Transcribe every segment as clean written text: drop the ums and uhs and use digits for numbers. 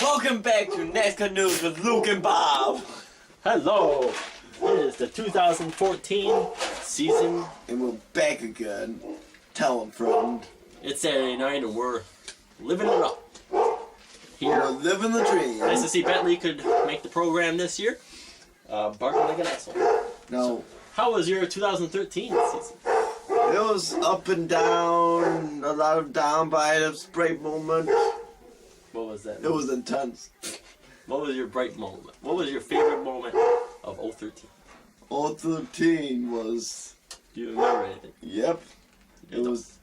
Welcome back to NASCAR News with Luke and Bob. Hello! It is the 2014 season. And we're back again. Tell a friend. It's Saturday night and we're living it up. Here. We're living the dream. Nice to see Bentley could make the program this year. Barking like an asshole. No. So, how was your 2013 season? It was up and down, a lot of down by the bright moment. What was that? It was intense. What was your bright moment? What was your favorite moment of 013? 013 was... Do you remember anything? Yep. It was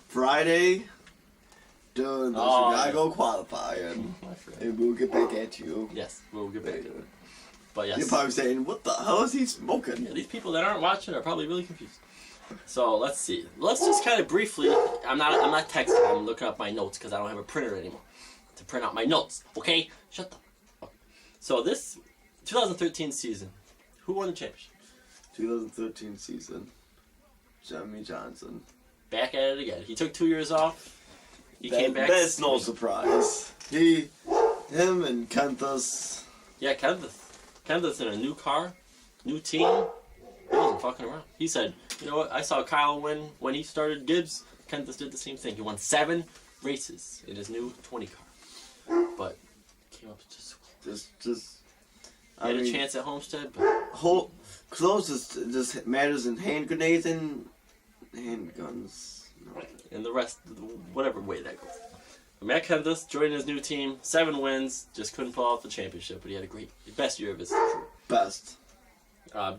Friday during the Chicago qualifying. And we'll get back at you. Yes, we'll get back to it. But yes. You're probably saying, what the hell is he smoking? Yeah, these people that aren't watching are probably really confused. So let's see. Let's just kind of briefly. I'm not texting. I'm looking up my notes because I don't have a printer anymore to print out my notes. Okay, shut up. Okay. So this 2013 season, who won the championship? 2013 season, Jimmy Johnson. Back at it again. He took 2 years off. He came back. That's no surprise. Him and Kenta's. Yeah, Kenta's in a new car, new team. He wasn't fucking around. He said, you know what, I saw Kyle win when he started Gibbs. Kenta's did the same thing. He won 7 races in his new 20 car. But came up just he had a chance at Homestead, but closest just matters in hand grenades and handguns. No. And the rest, whatever way that goes. But Matt Kenta joined his new team, 7 wins, just couldn't pull off the championship, but he had a best year of his career. Best.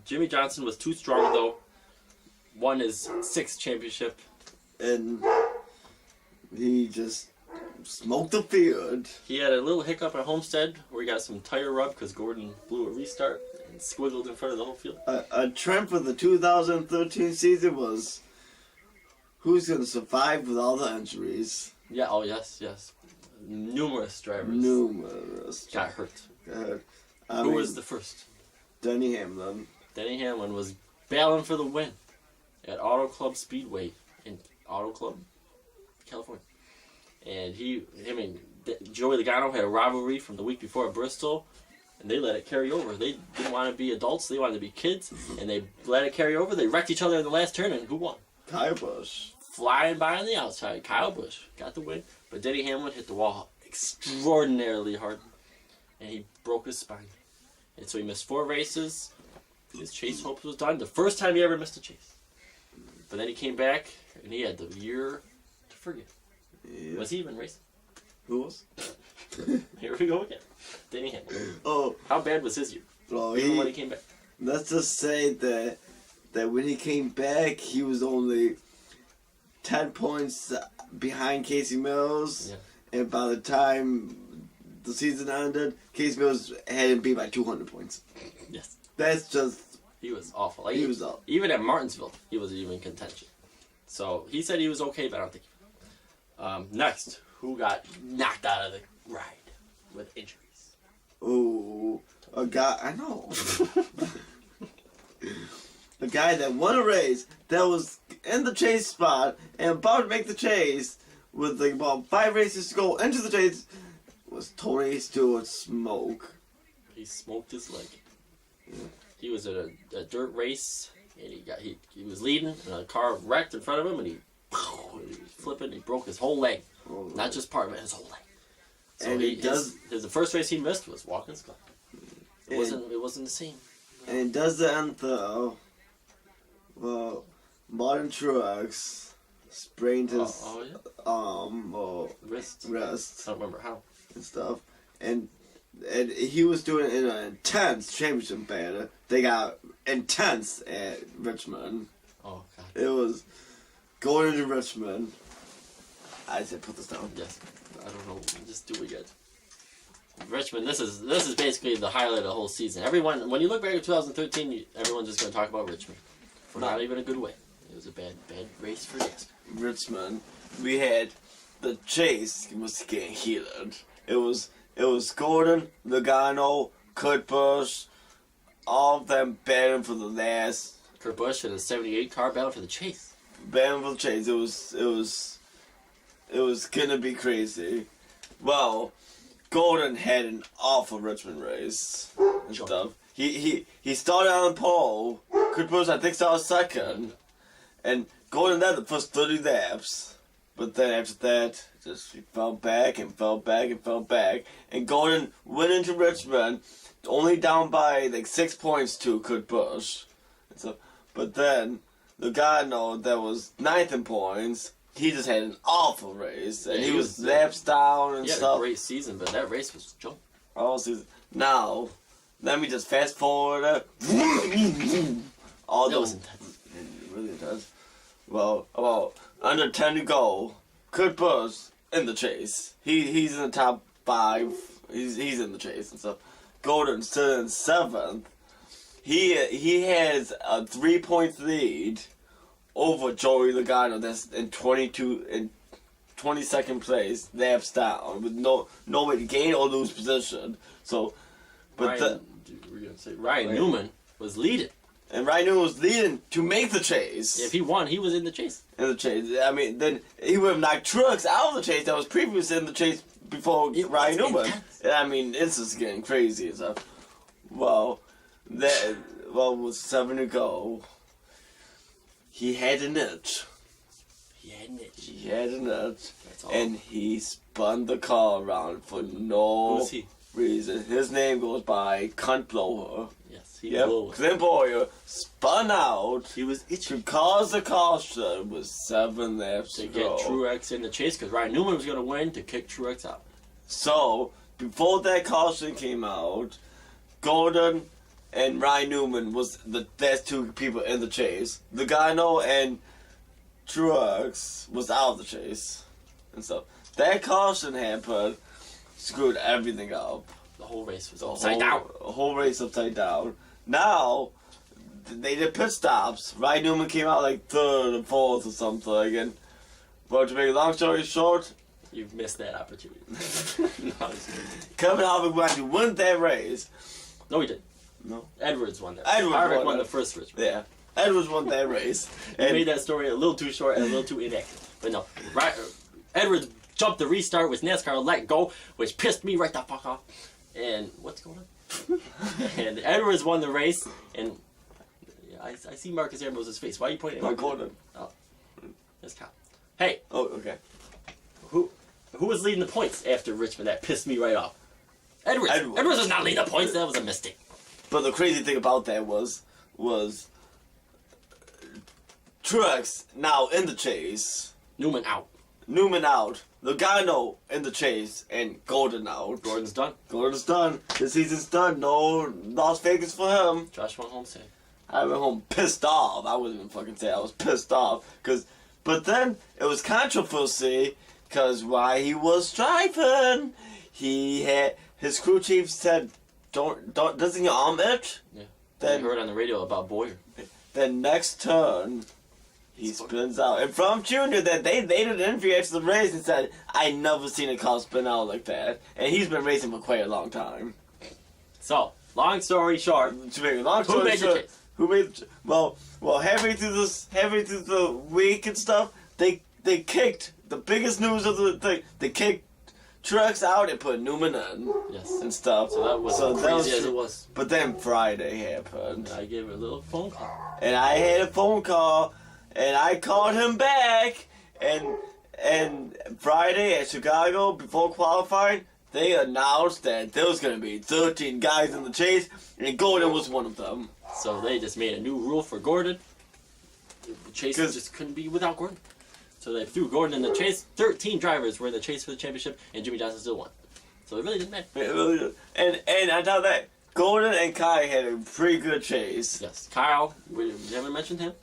Jimmy Johnson was too strong though. Won his 6th championship. And he just smoked the field. He had a little hiccup at Homestead where he got some tire rub because Gordon blew a restart and squiggled in front of the whole field. A trend for the 2013 season was who's going to survive with all the injuries. Yeah, oh yes. Numerous drivers got hurt. Who was the first? Denny Hamlin. Denny Hamlin was battling for the win at Auto Club Speedway in Auto Club, California. And Joey Logano had a rivalry from the week before at Bristol, and they let it carry over. They didn't want to be adults, they wanted to be kids, and they let it carry over. They wrecked each other in the last turn, and who won? Kyle Busch. Flying by on the outside, Kyle Busch got the win, but Denny Hamlin hit the wall extraordinarily hard, and he broke his spine. And so he missed 4 races. His chase hopes was done. The first time he ever missed a chase. But then he came back, and he had the year to forget. Yeah. Was he even racing? Who was? Here we go again. Denny Hamlin. Oh. How bad was his year? Even when he came back. Let's just say that when he came back, he was only 10 points behind Casey Mills. Yeah. And by the time the season ended, Casey Mills had him beat by 200 points. Yes. That's just... He was awful. He was awful. Even at Martinsville, he wasn't even in contention. So he said he was okay, but I don't think he was. Next, who got knocked out of the ride with injuries? Oh, a guy... I know. A guy that won a race, that was in the chase spot, and about to make the chase, with like about 5 races to go into the chase, was Tony Stewart Smoke. He smoked his leg. Yeah. He was at a dirt race, and he was leading, and a car wrecked in front of him, and he was flipping, he broke his whole leg. Oh, not just part of it, his whole leg. So and the first race he missed was Watkins Glen. It wasn't the same. And he does the anthem. Well, Martin Truex sprained his wrist. I don't remember how. And stuff. And he was doing it in an intense championship battle. They got intense at Richmond. Oh, God. It was going into Richmond. I said, put this down. Yes. I don't know. Just do what you got. Richmond, this is basically the highlight of the whole season. Everyone, when you look back at 2013, everyone's just going to talk about Richmond. For not even a good way. It was a bad race for NASCAR. Richmond, we had the chase was getting heated. It was Gordon, Logano, Kurt Busch, all of them battling for the last. Kurt Busch in a '78 car battle for the chase. Battling for the chase. It was gonna be crazy. Well, Gordon had an awful Richmond race and stuff. He started on the pole. Kurt Busch, I think, started second. And Gordon led the first 30 laps. But then after that, just he fell back and fell back and fell back. And Gordon went into Richmond only down by like 6 points to Kurt Busch. So, but then Logano that was 9th in points, he just had an awful race. And he was laps down and stuff. He had a great season, but that race was junk. All season. Now, let me just fast forward it. All those. It really does. Well, about under 10 to go. Kurt Busch in the chase. He's in the top 5. He's in the chase and stuff. Gordon still in 7th. He has a 3-point lead over Joey Logano that's in 22nd place, laps down with no way to gain or lose position. So, but Ryan Newman was leading. And Ryan Newman was leading to make the chase. If he won, he was in the chase. In the chase. I mean, then he would have knocked Truex out of the chase that was previously in the chase before Ryan Newman. I mean, it's just getting crazy and stuff. Well, with 7 to go, he had an itch. He had an itch. And he spun the car around for no reason. His name goes by Cunt Blower. Yes, he blew. Clint Boyer spun out. He was itching. To cause the caution with 7 laps to get Truex in the chase because Ryan Newman was going to win to kick Truex out. So, before that caution came out, Gordon and Ryan Newman was the last 2 people in the chase. Logano and Truex was out of the chase. And so, that caution happened, screwed everything up. The whole race was upside down. The whole race upside down. Now, they did pit stops. Ryan Newman came out like 3rd or 4th or something. And, well, to make a long story short, you've missed that opportunity. Kevin Harvick wanted to win that race. No, he didn't. No. Edwards won that. Harvick won the first race. Yeah. Edwards won that race. You made that story a little too short and a little too inaccurate. But no. Edwards jumped the restart with NASCAR let go, which pissed me right the fuck off. And what's going on? And Edwards won the race, and I see Marcus Ambrose' face. Why are you pointing at my Gordon? Oh. That's Kyle. Hey. Oh, okay. Who was leading the points after Richmond? That pissed me right off. Edwards was not leading the points. That was a mistake. But the crazy thing about that was Truex now in the chase. Newman out. Logano in the chase and Gordon out. Gordon's done. The season's done. No Las Vegas for him. Josh went home sad. I went home pissed off. I wasn't even fucking sad. I was pissed off. But then it was controversy because while he was driving, he had his crew chief said, doesn't your arm itch? Yeah. Then I heard on the radio about Boyer. Then next turn, he spins out. And from Junior, that they did an interview after the race and said, I never seen a car spin out like that. And he's been racing for quite a long time. So, long story short, who made the chase? Well, halfway through the week and stuff, they kicked the biggest news of the thing. They kicked Truex out and put Newman in. Yes. And stuff. So that was crazy as it was. But then Friday happened. I gave her a little phone call. And I had a phone call, and I called him back, and Friday at Chicago, before qualifying, they announced that there was going to be 13 guys in the chase, and Gordon was one of them. So they just made a new rule for Gordon. The chase just couldn't be without Gordon. So they threw Gordon in the chase. 13 drivers were in the chase for the championship, and Jimmy Johnson still won. So it really didn't matter. It really did. And on top of that, Gordon and Kai had a pretty good chase. Yes. Kyle, we haven't mentioned him.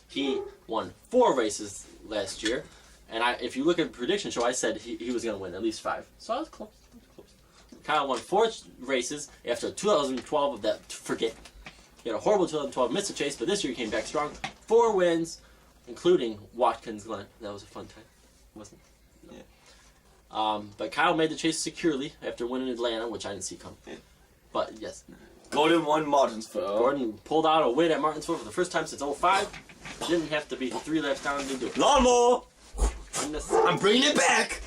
He won 4 races last year. And if you look at the prediction show, I said he was going to win at least 5. So I was close. Kyle won 4 races after 2012 of that. Forget. He had a horrible 2012, missed the chase, but this year he came back strong. 4 wins, including Watkins Glen. That was a fun time, wasn't it? No. Yeah. But Kyle made the chase securely after winning Atlanta, which I didn't see come. Yeah. But yes. Gordon won Martinsville. Gordon pulled out a win at Martinsville for the first time since 2005. Didn't have to be 3 laps down to do it. Lawnmower! I'm bringing it back!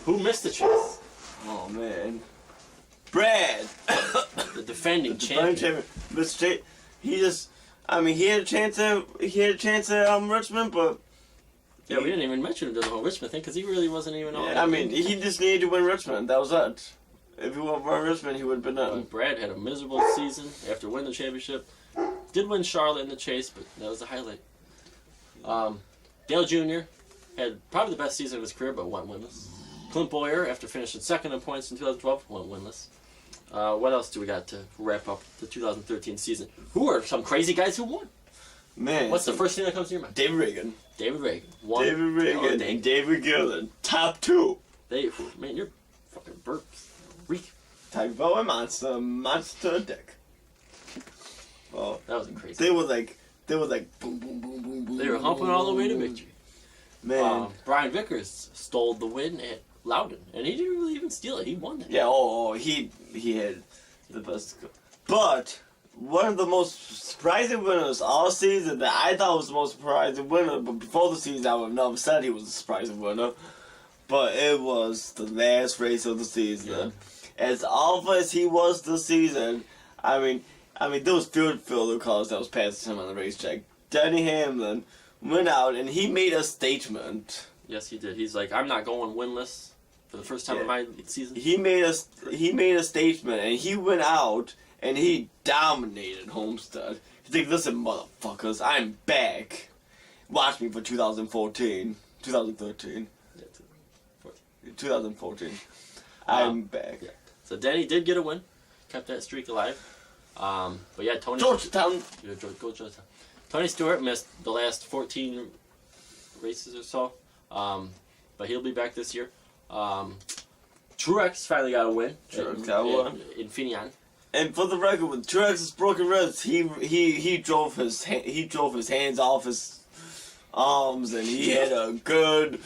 Who missed the chase? Oh man, Brad, The defending champion. Mr. Chase, he just, I mean, he had a chance at Richmond, but Yeah, we didn't even mention him during the whole Richmond thing because he really wasn't even on. yeah, I mean, he just needed to win Richmond. That was it. If he would have won Richmond, he would have been done. Brad had a miserable season after winning the championship. Did win Charlotte in the chase, but that was the highlight. Dale Jr. had probably the best season of his career, but went winless. Clint Boyer, after finishing second in points in 2012, went winless. What else do we got to wrap up the 2013 season? Who are some crazy guys who won? Man, What's the first thing that comes to your mind? David Reagan. David Reagan. Won. David Reagan and David Gillen. Top two. Man, you're fucking burps. Reek. Talk about a monster dick. Well, That wasn't crazy. they were like boom, boom, boom, boom, boom. They were humping all the way to victory. Man. Brian Vickers stole the win at Loudon, and he didn't really even steal it. He won it. Yeah, he had the best. But one of the most surprising winners all season that I thought was the most surprising winner, but before the season I would have never said he was a surprising winner. But it was the last race of the season. Yeah. As awful as he was this season, I mean, there was field filler cars that was passing him on the racetrack. Denny Hamlin went out and he made a statement. Yes, he did. He's like, I'm not going winless for the first time in my season. He made a statement and he went out and he dominated Homestead. He's like, listen, motherfuckers, I'm back. Watch me for 2013. 2014. I'm back. Yeah. So Denny did get a win, kept that streak alive. But yeah, Tony. Georgetown. Go Georgetown. Tony Stewart missed the last 14 races or so, but he'll be back this year. Truex finally got a win. Truex got a win in Finian. And for the record, with Truex's broken wrist, he drove his hands off his arms, and he had a good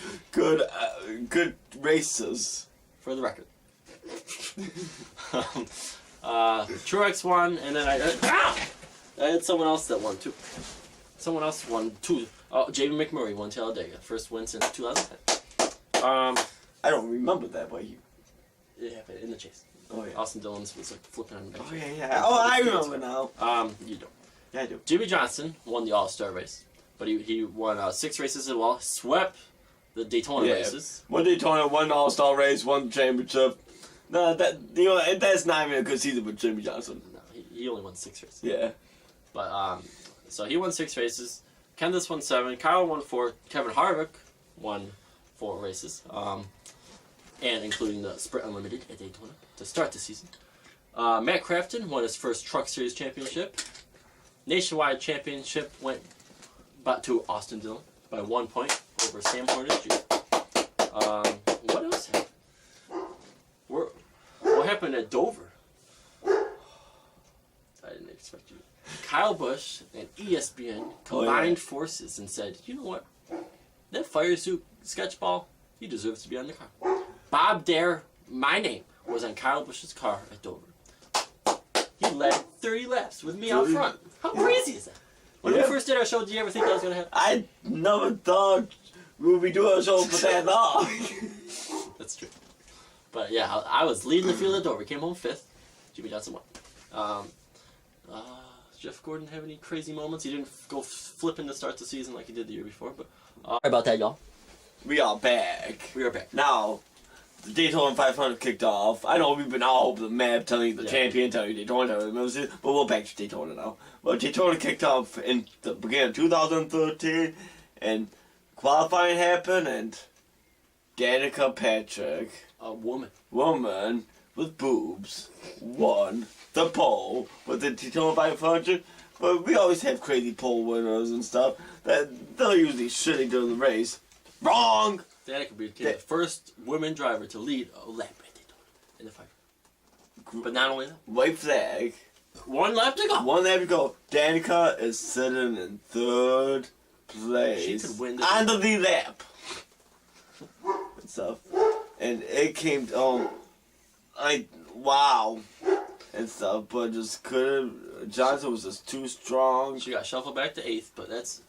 races. For the record. Truex won, and then I had someone else that won too. Someone else won too. Oh, Jamie McMurray won Talladega, first win since 2010. I don't remember that, but It happened in the chase. Oh yeah. Austin Dillon's was like flipping on the bench. Oh yeah. Oh, I remember now. You don't. Yeah, I do. Jimmy Johnson won the All-Star race, but he won 6 races as well. Swept the Daytona races. One Daytona, one All-Star race, one championship. No, that's not even a good season for Jimmy Johnson. No, he only won 6 races. Yeah. But so he won 6 races. Candace won 7. Kyle won 4. Kevin Harvick won 4 races, and including the Sprint Unlimited at Daytona to start the season. Matt Crafton won his first Truck Series championship. Nationwide championship went back to Austin Dillon by 1 point over Sam Horner Jr. What else happened? What happened at Dover? I didn't expect you. Kyle Busch and ESPN combined forces and said, you know what? That fire suit sketchball, he deserves to be on the car. Bob Dare, my name, was on Kyle Busch's car at Dover. He led 30 laps with me out front. How crazy is that? When we first did our show, did you ever think that was going to happen? I never thought we would be doing a show for that long. That's true. But yeah, I was leading the field at Dover. Came home 5th. Jimmy Johnson won. Jeff Gordon have any crazy moments? He didn't go flipping to start the season like he did the year before. But sorry about that, y'all. We are back. We are back. Now, the Daytona 500 kicked off. I know we've been all over the map telling you the champion, telling you Daytona, telling you but we're back to Daytona now. Well, Daytona kicked off in the beginning of 2013, and qualifying happened, and Danica Patrick, A woman with boobs, won the pole with the Daytona 500. But we always have crazy pole winners and stuff that they're usually shitty during the race. Wrong! Danica became the first woman driver to lead a lap at Daytona in the 500. But not only that. White flag. 1 lap to go. 1 lap to go. Danica is sitting in 3rd place. She could win under the lap. And stuff. And it came wow. And stuff. But just couldn't. Johnson was just too strong. She got shuffled back to 8th, but that's...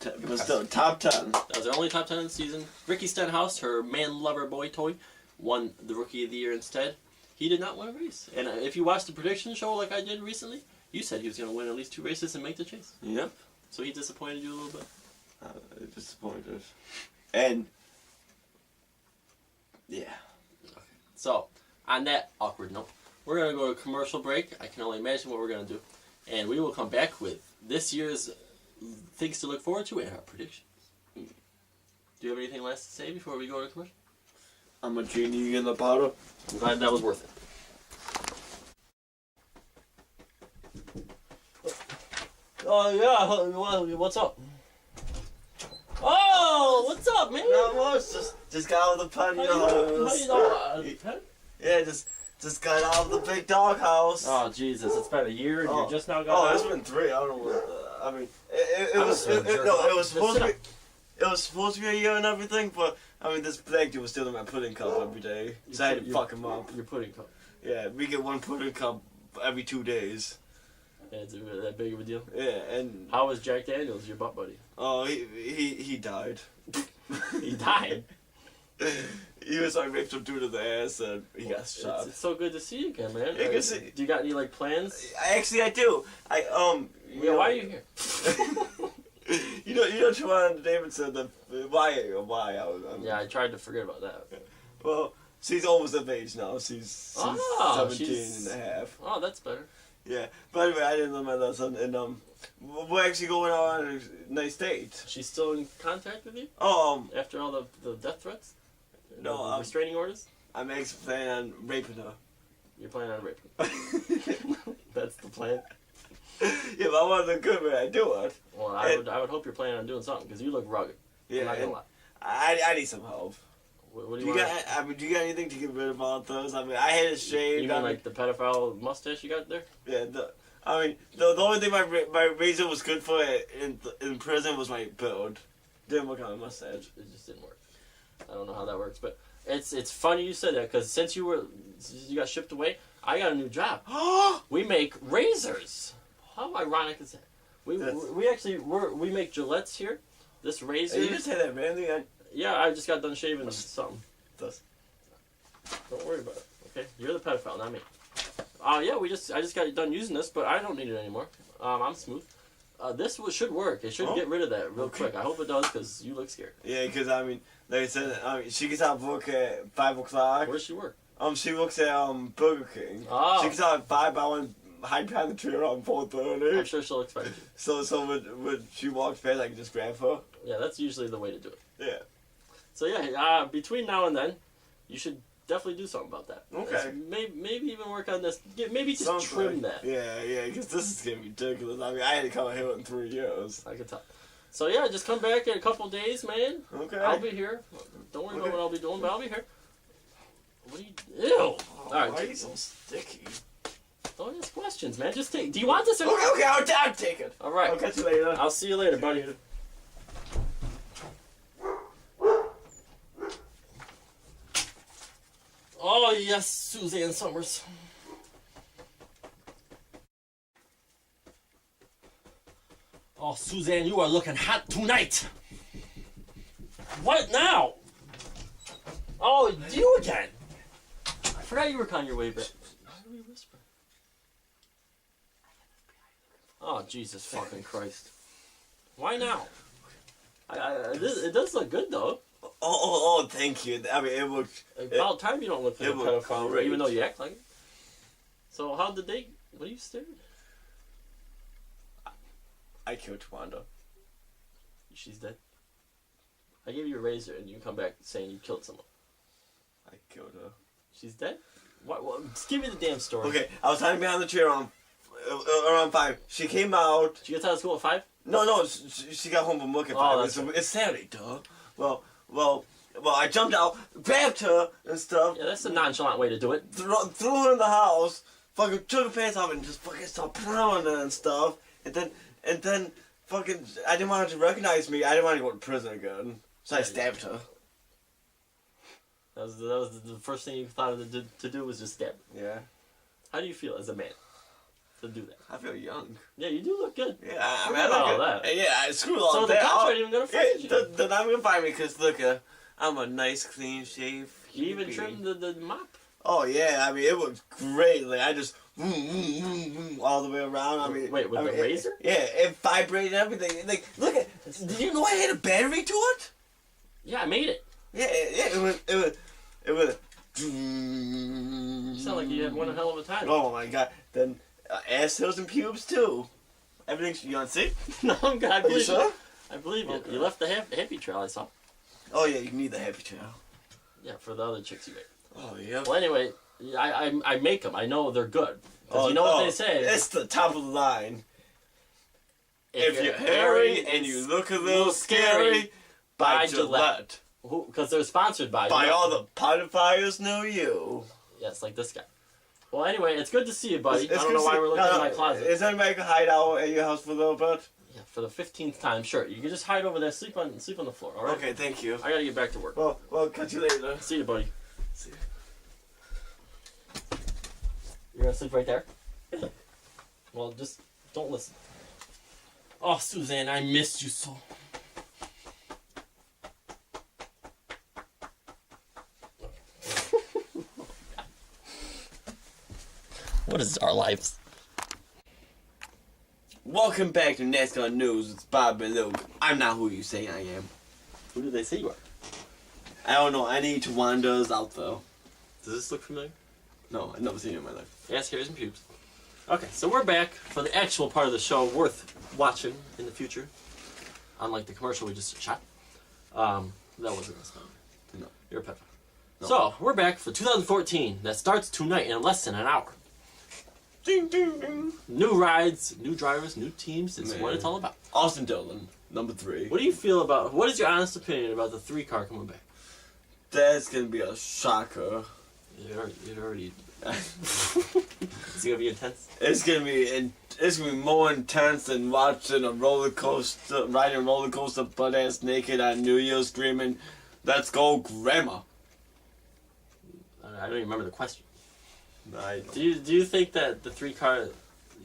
But still, top 10. That was her only top 10 of the season. Ricky Stenhouse, her man lover boy toy, won the Rookie of the Year instead. He did not win a race. And if you watched the prediction show like I did recently, you said he was going to win at least 2 races and make the chase. Yep. So he disappointed you a little bit. Disappointed. And yeah. Okay. So on that awkward note, we're going to go to a commercial break. I can only imagine what we're going to do. And we will come back with this year's things to look forward to and our predictions. Do you have anything last to say before we go to commercial? I'm a genie in the bottle. I'm glad that was worth it. Oh, yeah. What's up? Oh, what's up, man? Not much. Just got out of the pen. How you know? Pen? Yeah, just got out of the big dog house. Oh, Jesus. It's been a year and you just now got out? It's been 3. I don't know what. I mean, it was supposed to be. It was supposed to be a year and everything, but I mean, this black dude was still in my pudding cup every day, so I had to fuck him up. Your pudding cup. Yeah, we get 1 pudding cup every 2 days. Yeah, it's that big of a deal. Yeah, and how was Jack Daniels, your butt buddy? Oh, he died. He died. He was like raped some dude in the ass and he got shot. It's so good to see you again, man. You can see. Do you got any like plans? Actually, I do. Yeah, why are you here? you know, Joanna David said that why? Yeah, I tried to forget about that. Well, she's almost of age now. She's 17 and a half. Oh, that's better. Yeah, but anyway, I didn't learn my lesson, and we're actually going on a nice date. She's still in contact with you? After all the death threats? No, the restraining orders? I'm actually planning on raping her. You're planning on raping her? That's the plan? Yeah, but I want to look good when I do it. Well, I would hope you're planning on doing something, because you look rugged. Yeah, I'm not gonna lie. I need some help. What do you got? Do you got anything to get rid of all those? I mean, I had it shaved. You mean like the pedophile mustache you got there? Yeah. The only thing my razor was good for in prison was my build. Didn't work on my mustache. It just didn't work. I don't know how that works, but it's funny you said that because since you got shipped away, I got a new job. We make razors. How ironic is that? We make Gillettes here. This razor. You just had that randomly. Yeah, I just got done shaving something. Don't worry about it. Okay, you're the pedophile, not me. Yeah, I just got done using this, but I don't need it anymore. I'm smooth. This should work. It should get rid of that real quick. I hope it does, because you look scared. Yeah, because I mean, like I said, she gets out of work at 5 o'clock. Where does she work? She works at Burger King. Oh. She gets out at 5. I want to hide behind the tree around 4:30. I'm sure she'll expect you. So when she walks past, I can just grab her. Yeah, that's usually the way to do it. Yeah. So yeah, between now and then, you should definitely do something about that. Okay. Maybe even work on this. Maybe just trim that. Yeah, because this is getting ridiculous. I mean, I had to come here in 3 years. I can tell. So yeah, just come back in a couple days, man. Okay. I'll be here. Don't worry about what I'll be doing, but I'll be here. What are you? Ew. All right. Why are you so sticky? Don't ask questions, man. Just take. Do you want this? Okay, I'll take it. All right. I'll catch you later. I'll see you later, buddy. Oh yes, Suzanne Summers. Oh, Suzanne, you are looking hot tonight. What now? Oh, you again. I forgot you were on your way back. Why do we whisper? Oh, Jesus fucking Christ. Why now? It does look good, though. Oh, thank you. I mean, it looked... About time you don't look like a pedophile, great. even though you act like it. So, how'd the date... What are you staring at? I killed Wanda. She's dead. I gave you a razor, and you come back saying you killed someone. I killed her. She's dead? What? Just give me the damn story. Okay, I was hiding behind the tree around 5. She came out... She gets out of school at 5? No, she got home from work at 5. It's Saturday, duh. Well, I jumped out, grabbed her and stuff. Yeah, that's a nonchalant way to do it. Threw her in the house, fucking took her pants off and just fucking started plowing her and stuff. And then fucking, I didn't want her to recognize me. I didn't want to go to prison again. So I stabbed her. That was the first thing you thought to do was just stab her. Yeah. How do you feel as a man to do that? I feel young. Yeah, you do look good. Yeah, I mean, I look all good. that. Yeah, I screwed all so that. So the cops aren't even gonna find you. They're not gonna find me because look, I'm a nice, clean shave You even trimmed the mop. Oh yeah, I mean it was great. Like I just all the way around. I mean, wait, with the razor? It vibrated everything. Like look at. Did you know I had a battery to it? Yeah, I made it. Yeah, it was. You sound like you had one hell of a time. Oh my god! Then ass, hills, and pubes too. Everything. You want to see? No, I'm God. I believe you sure? you. I believe you. Okay. You left the happy trail. I saw. Oh yeah, you need the happy trail. Yeah, for the other chicks you make. Oh yeah. Well, anyway, I make them. I know they're good. You know what they say? It's the top of the line. If you're hairy and you look a little scary, buy Gillette. Because they're sponsored by all the pottifiers know you. Yes, like this guy. Well, anyway, it's good to see you, buddy. I don't know why we're looking in my closet. Is anybody gonna hide out at your house for a little bit? Yeah, for the 15th time, sure. You can just hide over there, sleep on the floor, all right? Okay, thank you. I gotta get back to work. Well, catch you later. See you, buddy. See you. You're gonna sleep right there? Well, just don't listen. Oh, Suzanne, I missed you so. What is our lives? Welcome back to NASCAR News. It's Bob and Luke. I'm not who you say I am. Who do they say you are? I don't know any Tawandas out there. Does this look familiar? No, I've never seen it in my life. Ass, hairs, and pubes. Okay, so we're back for the actual part of the show worth watching in the future. Unlike the commercial we just shot. That wasn't us. No. You're a pedophile. No. So, we're back for 2014. That starts tonight in less than an hour. Ding, ding, ding. New rides, new drivers, new teams. It's what it's all about. Austin Dillon, number 3. What do you feel about, what is your honest opinion about the 3 car coming back? That's gonna be a shocker. It already Is it gonna be intense? It's gonna be more intense than watching riding a roller coaster butt ass naked on New Year's screaming, "Let's go, Grandma!" I don't even remember the question. I Do you think that the 3 car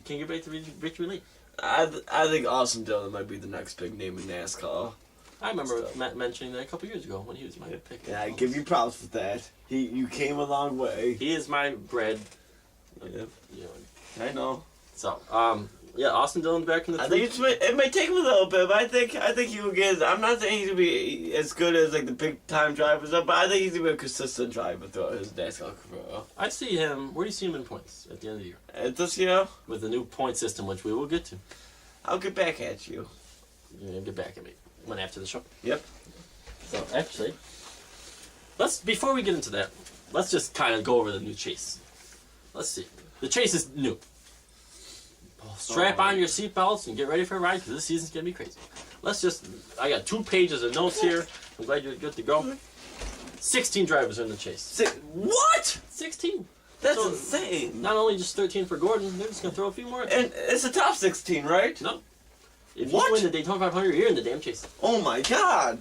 can get back to victory lane? I think Austin Dillon might be the next big name in NASCAR. I remember mentioning that a couple years ago when he was my pick. Yeah, I give you props for that. You came a long way. He is my bread. Yep. You know. I know. So, yeah, Austin Dillon's back in the. I think it may take him a little bit, but I think he will get. I'm not saying he's gonna be as good as like the big time drivers are, but I think he's gonna be a consistent driver throughout his NASCAR career. I see him. Where do you see him in points at the end of the year? This year, With the new point system, which we will get to. I'll get back at you. You're gonna get back at me when after the show. Yep. So actually, before we get into that, let's just kind of go over the new chase. Let's see. The chase is new. Strap on your seatbelts and get ready for a ride because this season's gonna be crazy. I got 2 pages of notes here. I'm glad you're good to go. 16 drivers are in the chase. What? 16. That's So, insane. Not only just 13 for Gordon, they're just gonna throw a few more. And it's a top 16, right? No. If What? you win the Daytona 500, you're in the damn chase. Oh my God.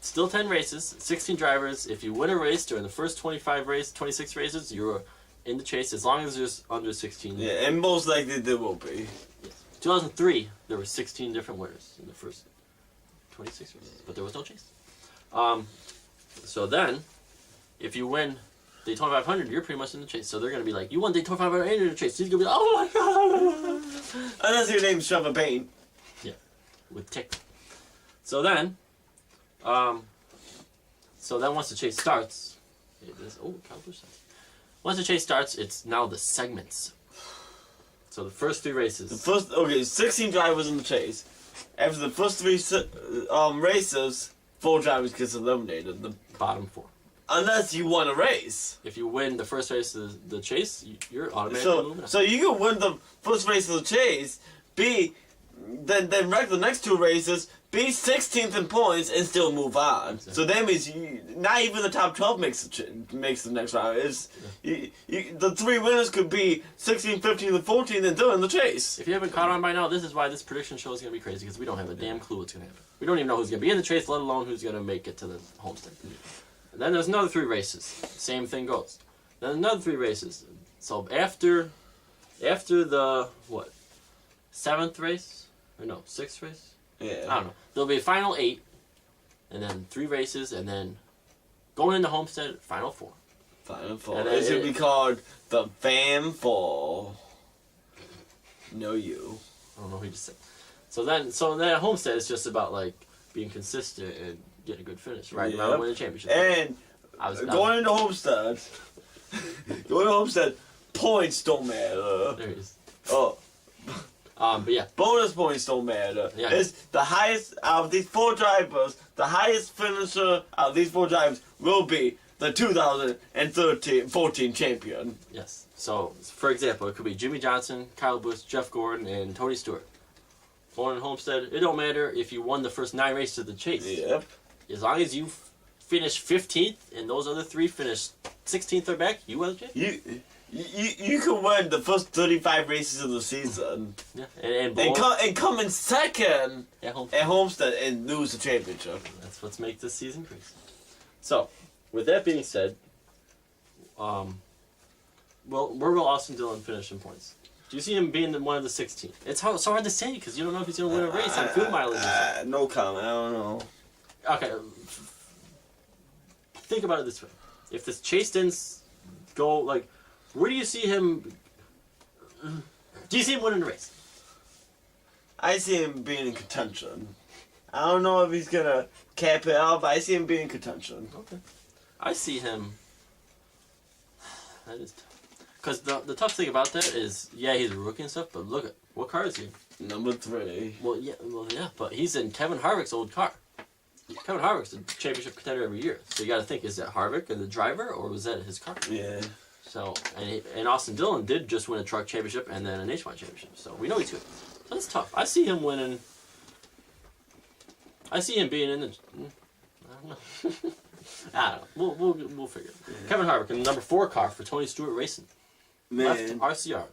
Still 10 races, 16 drivers. If you win a race during the first 26 races, you're in the chase as long as there's under 16. Yeah, and most likely there will be. Yes. 2003, there were 16 different winners in the first 26 races, but there was no chase. So then, if you win Daytona 500, you're pretty much in the chase. So they're going to be like, you won Daytona 500 and you're in the chase. So he's going to be like, oh my God. Unless your name's Trevor Payne. Yeah, with tick. So then once the chase starts, once the chase starts, it's now the segments. So the first 3 races. 16 drivers in the chase. After the first 3 races, 4 drivers gets eliminated. The bottom 4. Unless you won a race. If you win the first race of the chase, you're automatically moving on. So you can win the first race of the chase, then wreck the next 2 races, be 16th in points, and still move on. Exactly. So that means not even the top 12 makes the next round. The 3 winners could be 16, 15, and 14, and they're in the chase. If you haven't caught on by now, this is why this prediction show is going to be crazy, because we don't have a damn clue what's going to happen. We don't even know who's going to be in the chase, let alone who's going to make it to the homestead. And then there's another 3 races. Same thing goes. Then another 3 races. So after the, 7th race? Or no, 6th race? Yeah. I don't know. There'll be a final 8, and then 3 races, and then going into Homestead, Final Four. Final Four. And It's going to be called the Fam Four. No, you. I don't know who you just said. So then at Homestead, it's just about like being consistent and getting a good finish, right? Around winning a championship. And going into Homestead, points don't matter. There it is. Oh. But yeah. Bonus points don't matter. Yeah. It's the highest out of these 4 drivers. The highest finisher out of these 4 drivers will be the 2014 champion. Yes. So, for example, it could be Jimmy Johnson, Kyle Busch, Jeff Gordon, and Tony Stewart. Going in Homestead, it don't matter if you won the first 9 races of the chase. Yep. As long as you finish 15th and those other 3 finish 16th or back, you won the championship. You can win the first 35 races of the season. Yeah. And come in second at Homestead. And lose the championship. That's what's make this season crazy. So, with that being said, where will Austin Dillon finish in points? Do you see him being one of the 16? It's so hard to say because you don't know if he's going to win a race on field mileage. No comment. I don't know. Okay. Think about it this way. If the chase didn't go, like, where do you see him? Do you see him winning the race? I see him being in contention. I don't know if he's going to cap it out, but I see him being in contention. Okay. I see him. That is tough. Because the tough thing about that is, yeah, he's a rookie and stuff, but look at what car is he in? Number 3. Well, yeah, but he's in Kevin Harvick's old car. Kevin Harvick's a championship contender every year, so you got to think: is that Harvick and the driver, or was that his car? Yeah. So, and Austin Dillon did just win a truck championship and then a nationwide championship, so we know he's good. So that's tough. I see him winning. I see him being in the. I don't know. I don't know. We'll figure it. Yeah. Kevin Harvick in the number 4 car for Tony Stewart Racing. Man. Left RCR.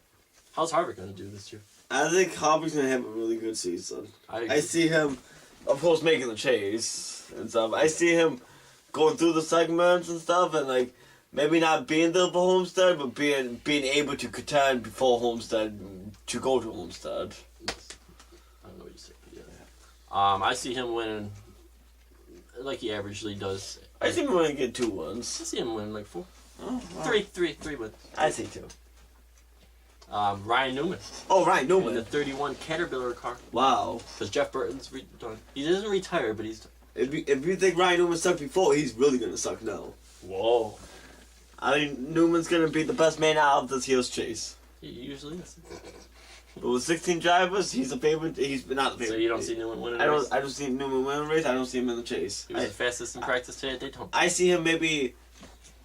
How's Harvick going to do this year? I think Harvick's going to have a really good season. I see him, of course, making the chase and stuff. I see him going through the segments and stuff and, like, maybe not being there for Homestead, but being able to contend before Homestead to go to Homestead. I don't know what you said, but yeah. I see him winning like he averagely does. I see him winning get 2 wins. I see him winning like 4. Oh, wow. 3 wins. I see 2. Ryan Newman. Oh, Ryan Newman. In the 31 Caterpillar car. Wow. Because Jeff Burton's done. He doesn't retire, but he's done. If you think Ryan Newman sucked before, he's really going to suck now. Whoa. I think Newman's going to be the best man out of this heels chase. He usually is. But with 16 drivers, he's a favorite. He's not the favorite. So you don't see Newman winning a race? I don't see Newman winning a race. I don't see him in the chase. He was the fastest in practice today at Daytona. I see him maybe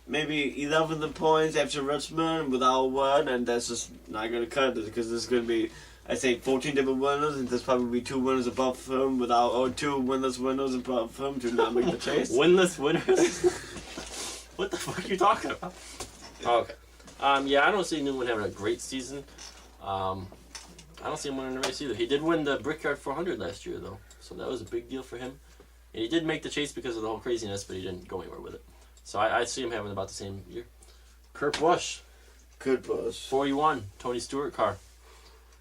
11 points after Richmond without one, and that's just not going to cut it because there's going to be, I think, 14 different winners, and there's probably 2 winners above him or 2 winless winners above him to not make the chase. Winless winners? What the fuck are you talking about? Oh, okay. Yeah, I don't see Newman having a great season. I don't see him winning the race either. He did win the Brickyard 400 last year, though, so that was a big deal for him. And he did make the chase because of the whole craziness, but he didn't go anywhere with it. So I see him having about the same year. Kurt Busch. 41, Tony Stewart car.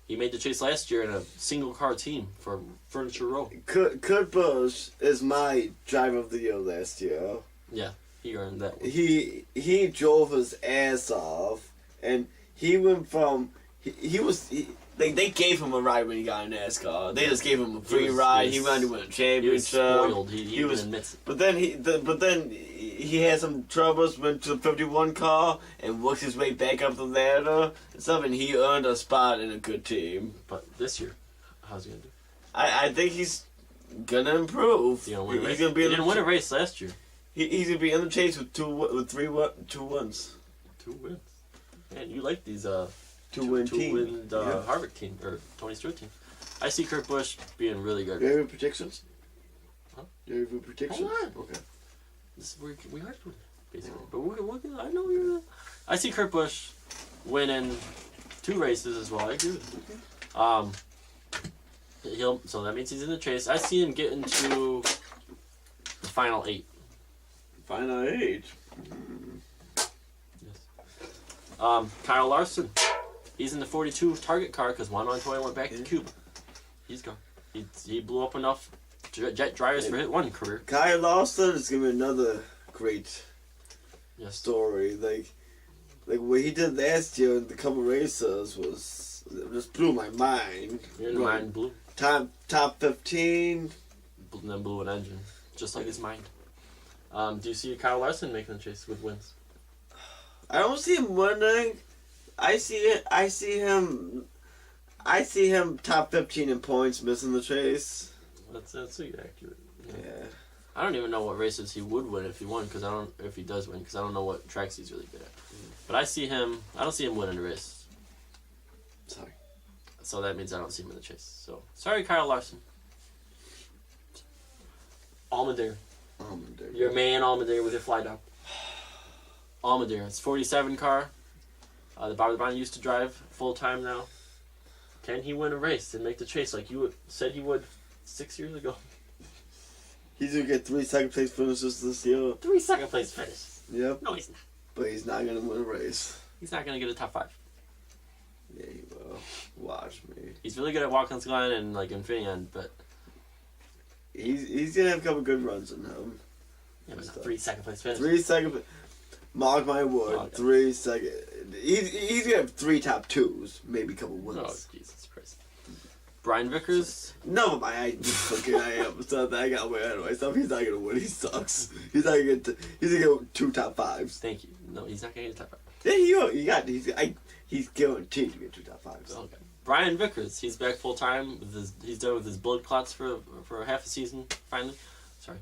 He made the chase last year in a single car team for Furniture Row. Kurt Busch is my driver of the year last year. Yeah, he earned that one. He drove his ass off, and he went from they gave him a ride when he got in NASCAR. They just gave him a free ride. He wanted to win a championship. He was spoiled. He was admits it. But then he had some troubles. Went to the 51 car and worked his way back up the ladder and stuff. And he earned a spot in a good team. But this year, how's he gonna do? I think he's gonna improve. He didn't win a race last year. He's gonna be in the chase with 2 wins. 2 wins. Man, you like these two-win Harvick team or Tony Stewart team. I see Kurt Busch being really good. Do you have any predictions? Huh? Do you have any predictions? Hold on. Okay. We are doing it, basically. But I know you're. I see Kurt Busch winning 2 races as well. I agree with you. So that means he's in the chase. I see him getting to the final 8. Final 8. Yes. Kyle Larson. He's in the 42 Target car because Juan Montoya went back to Cuba. He's gone. He blew up enough jet dryers for his one career. Kyle Larson is going to be another great story. Like what he did last year in the couple races was just blew my mind. Your mind blew. Top 15. And then blew an engine, just like his mind. Do you see Kyle Larson making the chase with wins? I don't see him winning. I see him top 15 in points, missing the chase. That's accurate. Yeah. I don't even know what races he would win if he won, if he does win, because I don't know what tracks he's really good at. But I don't see him winning the race. Sorry. So that means I don't see him in the chase. So sorry, Kyle Larson. Almadeir. Your man Almadeir with your fly down. Almadeir. It's 47 car. The Bobby Brown used to drive full time now. Can he win a race and make the chase like you said he would 6 years ago? He's gonna get 3 second place finishes this year. 3 second place finishes. Yep. No, he's not. But he's not gonna win a race. He's not gonna get a top 5. Yeah, he will. Watch me. He's really good at Watkins Glen and like Infineon, but he's gonna have a couple good runs in him. yeah, but not 3 second place finishes. 3 second. Mark my word. Oh, okay. 3 second. He's gonna have 3 top 2s, maybe a couple wins. Oh Jesus Christ! Brian Vickers. No, I am. So I got way ahead of myself. He's not gonna win. He sucks. He's not gonna get. He's gonna get 2 top 5s. Thank you. No, he's not gonna get a top 5. Yeah, he's guaranteed to get 2 top 5s. Okay. Brian Vickers, he's back full time. He's done with his blood clots for half a season finally. Sorry.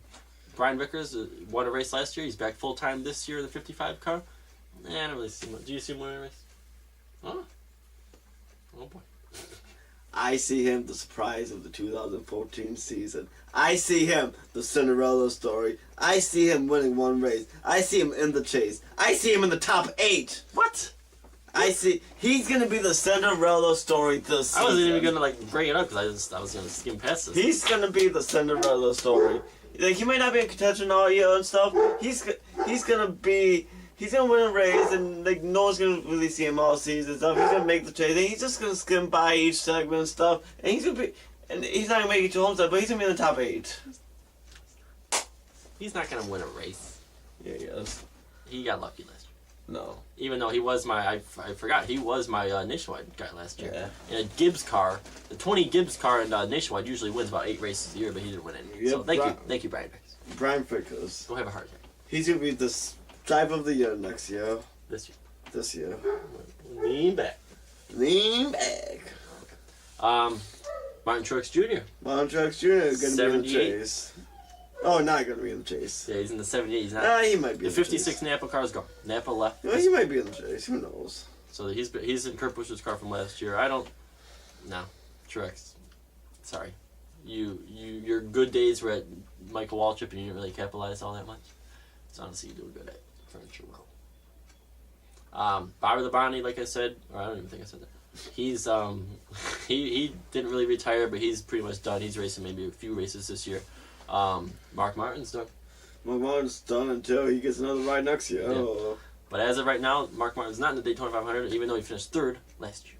Brian Vickers won a race last year. He's back full time this year in the 55 car. I don't really see much. Do you see him winning a race? Huh? Oh boy. I see him the surprise of the 2014 season. I see him the Cinderella story. I see him winning 1 race. I see him in the chase. I see him in the top 8. What? He's gonna be the Cinderella story this season. I wasn't even gonna bring it up because I was gonna skim past this. He's gonna be the Cinderella story. Like, he might not be in contention all year and stuff. He's gonna win a race, and no one's gonna really see him all season and stuff. He's gonna make the chase, and he's just gonna skim by each segment and stuff. And he's not gonna make it to homestead, but he's gonna be in the top 8. He's not gonna win a race. Yeah, he is. He got lucky last year. No. Even though he was I forgot, he was my Nationwide guy last year. Yeah. In a Gibbs car, the 20 Gibbs car in Nationwide usually wins about 8 races a year, but he didn't win any. Yep, So thank you, Brian Vickers. Brian Vickers. Go have a heart attack. He's gonna be the driver of the year next year. This year. Lean back. Lean back. Martin Truex Jr. Martin Truex Jr. is gonna be in the 78. chase. Oh, not gonna be in the chase. Yeah, he's in the 78. He's not. He might be. The 56 Napa car is gone. Napa left. Well, he might be in the chase. Who knows? So he's in Kurt Busch's car from last year. No, Truex. Sorry, your good days were at Michael Waltrip, and you didn't really capitalize all that much. So honestly, you do good at furniture well. Bobby Labonte, like I said, or I don't even think I said that. He's he didn't really retire, but he's pretty much done. He's racing maybe a few races this year. Mark Martin's done. Mark Martin's done until he gets another ride next year. Yeah. Oh. But as of right now, Mark Martin's not in the Daytona 500, even though he finished 3rd last year.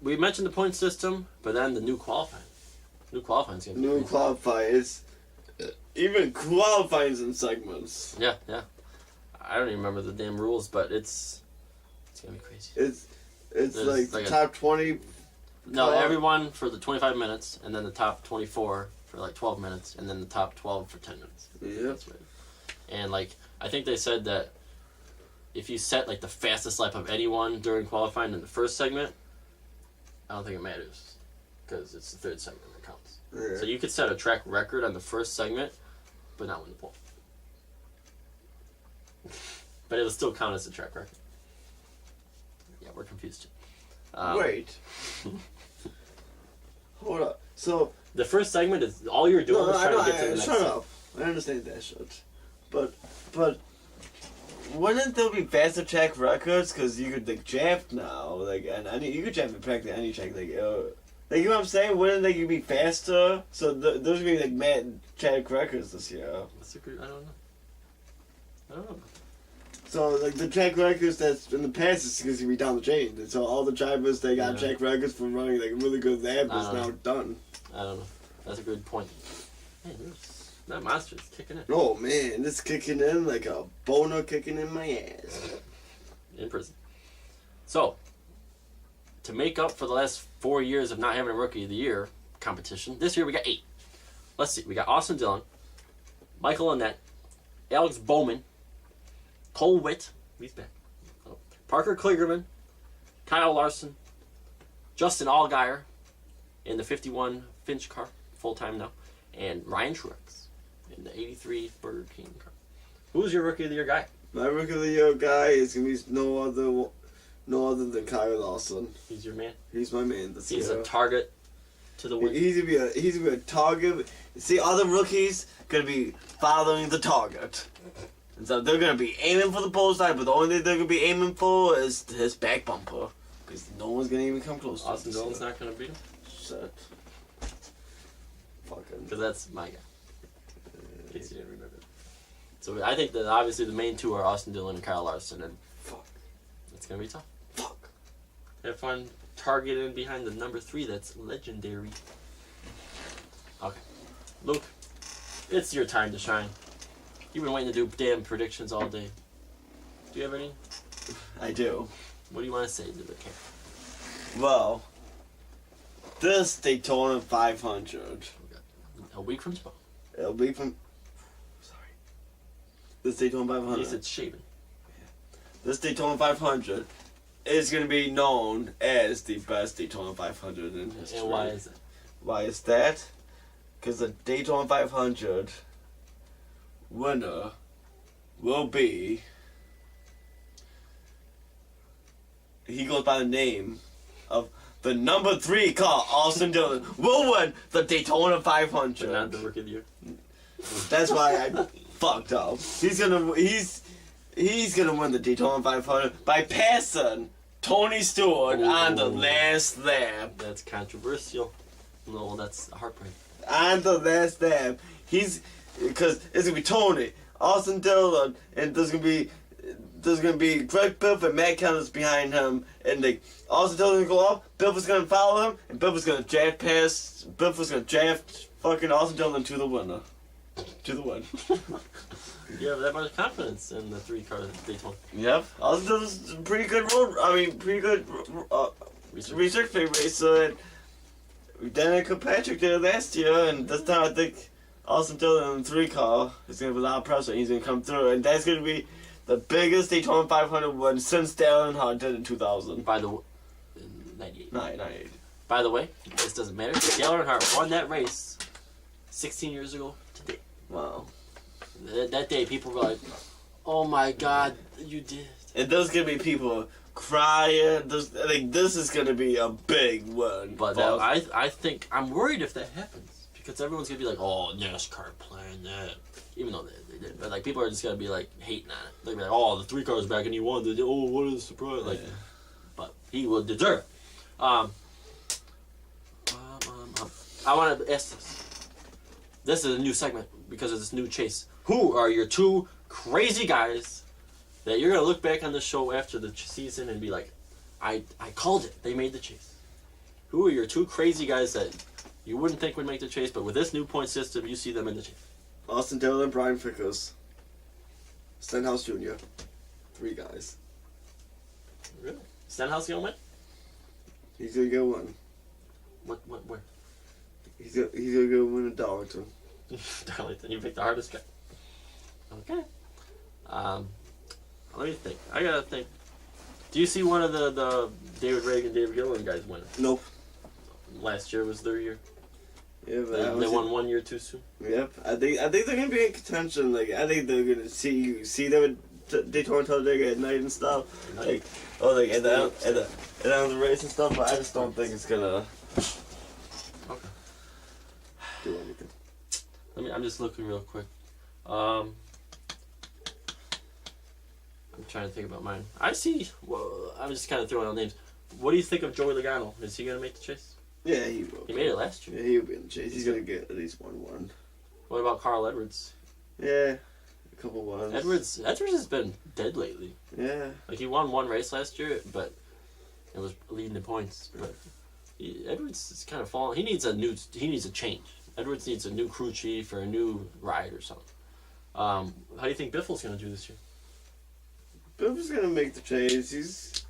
We mentioned the point system, but then the new qualifying. New qualifying's going to be crazy. Qualifying. Even qualifying's in segments. Yeah. I don't even remember the damn rules, but it's going to be crazy. It's like the top 20. No, everyone for the 25 minutes, and then the top 24 for 12 minutes, and then the top 12 for 10 minutes. Yep. And I think they said that if you set the fastest lap of anyone during qualifying in the first segment, I don't think it matters because it's the 3rd segment that counts. Yeah. So you could set a track record on the first segment, but not win the pole. But it'll still count as a track record. Yeah, we're confused too. Wait. Hold up. So the first segment is all you're doing is trying to get to the next. Shut up. I understand that shit. But wouldn't there be faster track records? Because you could draft now, and you could draft practically any track, you know what I'm saying? Wouldn't they be faster? So those would be mad track records this year. That's a good. I don't know. So the track records that's in the past is going to be down the chain. And so all the drivers they got track records for running a really good lap is now done. I don't know. That's a good point. Man, That monster is kicking in. Oh man, it's kicking in like a boner kicking in my ass. In prison. So, to make up for the last 4 years of not having a Rookie of the Year competition, this year we got 8. Let's see. We got Austin Dillon, Michael Annett, Alex Bowman, Cole Witt, he's back, Parker Kligerman, Kyle Larson, Justin Allgaier, in the 51 Finch car, full-time now, and Ryan Truex in the 83 Burger King car. Who's your Rookie of the Year guy? My Rookie of the Year guy is gonna be no other than Kyle Lawson. He's your man. He's my man. He's a target to the win. He's gonna be a target. See, other rookies gonna be following the target. And so they're gonna be aiming for the pole side, but the only thing they're gonna be aiming for is his back bumper. Because no one's gonna even come close to Austin Dillon's not gonna beat him? Shit. Fucking. Because that's my guy. In case you didn't remember. So I think that obviously the main two are Austin Dillon and Kyle Larson, and Fuck. it's gonna be tough. Fuck. Have fun targeting behind the number 3 that's legendary. Okay. Luke, it's your time to shine. You've been waiting to do damn predictions all day. Do you have any? I do. What do you want to say to the camera? Well, this Daytona 500. A week from tomorrow. It'll be from. Sorry. This Daytona 500. He said shaving. This Daytona 500 is going to be known as the best Daytona 500 in history. And why is that? Why is that? Because the Daytona 500 winner will be. He goes by the name of the number 3 car, Austin Dillon, will win the Daytona 500. But not the Rookie of the Year. That's why I fucked up. He's gonna win the Daytona 500 by passing Tony Stewart on the last lap. That's controversial. No, that's heartbreak. On the last lap, because it's gonna be Tony, Austin Dillon, and there's gonna be Greg Biff and Matt Kellers behind him, and Austin Dillon's gonna go up, Biff is gonna follow him, and Biff is gonna draft fucking Austin Dillon to the winner. To the win. You have that much confidence in the 3 car Daytona. Yep. Austin Dillon's pretty good research paper racer, and Danica Kirkpatrick did it last year, and this time I think Austin Dillon in the 3 car is gonna be a lot of pressure. He's gonna come through, and that's gonna be the biggest Daytona 500 win since Dale Earnhardt did in 2000. By the way, 98. 98. By the way, this doesn't matter. Dale Earnhardt won that race 16 years ago today. Wow. That day, people were like, "Oh my God, you did!" And there's gonna be people crying. This is gonna be a big win. But I think I'm worried if that happens because everyone's gonna be like, "Oh, NASCAR planned that," even though they did. But people are just gonna be like hating on it. They're gonna be like, "Oh, the 3 cars back and he won. Oh, what a surprise!" Like, yeah. But he will deserve. I want to ask this. This is a new segment because of this new chase. Who are your 2 crazy guys that you're going to look back on the show after the season and be like, I called it. They made the chase. Who are your 2 crazy guys that you wouldn't think would make the chase, but with this new point system, you see them in the chase? Austin Dillon and Brian Fickers. Stenhouse Jr. 3 guys. Really? Stenhouse going to win? He's gonna go win. Where? He's gonna go win at Darlington. Darlington, you picked the hardest guy. Okay. Let me think. I gotta think. Do you see one of the David Reagan, David Gilliland guys winning? Nope. Last year was their year. Yeah, but they won 1 year too soon. Yep. I think they're gonna be in contention. Like I think they're gonna see them at Daytona Talladega at night and stuff. Like at the end of the race and stuff. But I just don't think it's gonna do anything. I'm just looking real quick. I'm trying to think about mine. I see. Well, I'm just kind of throwing out names. What do you think of Joey Logano? Is he gonna make the chase? Yeah, he will. He made it last year. Yeah, he'll be in the chase. He's gonna get at least 1 What about Carl Edwards? Yeah, a couple ones. Edwards has been dead lately. Yeah. Like he won 1 race last year, but it was leading to points. But Edwards is kind of falling. He needs a change. Edwards needs a new crew chief or a new ride or something. How do you think Biffle's going to do this year? Biffle's gonna make the chase. He's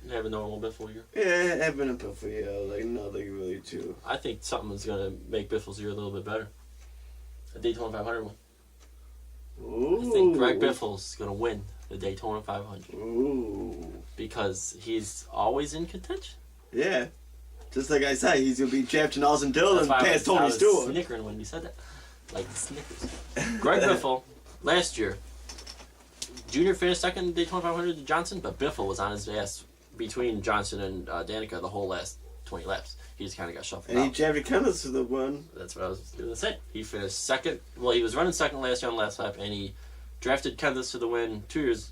Have a normal Biffle year? yeah, having a Biffle year, like nothing really too. I think something is going to make Biffle's year a little bit better. A Daytona 500 win. Ooh. I think Greg Biffle's going to win the Daytona 500. Ooh. Because he's always in contention. Yeah. Just like I said, he's gonna be drafting Austin Dillon That's why past I Tony was Stewart. snickering when you said that. Like Snickers. Greg Biffle, last year, Junior finished second in Daytona 500 to Johnson, but Biffle was on his ass between Johnson and Danica the whole last 20 laps. He just kind of got shuffled And he out. drafted Kenneth to the one. That's what I was going to say. He finished second. Well, he was running second last year on the last lap, and he drafted Kenneth to the win 2 years,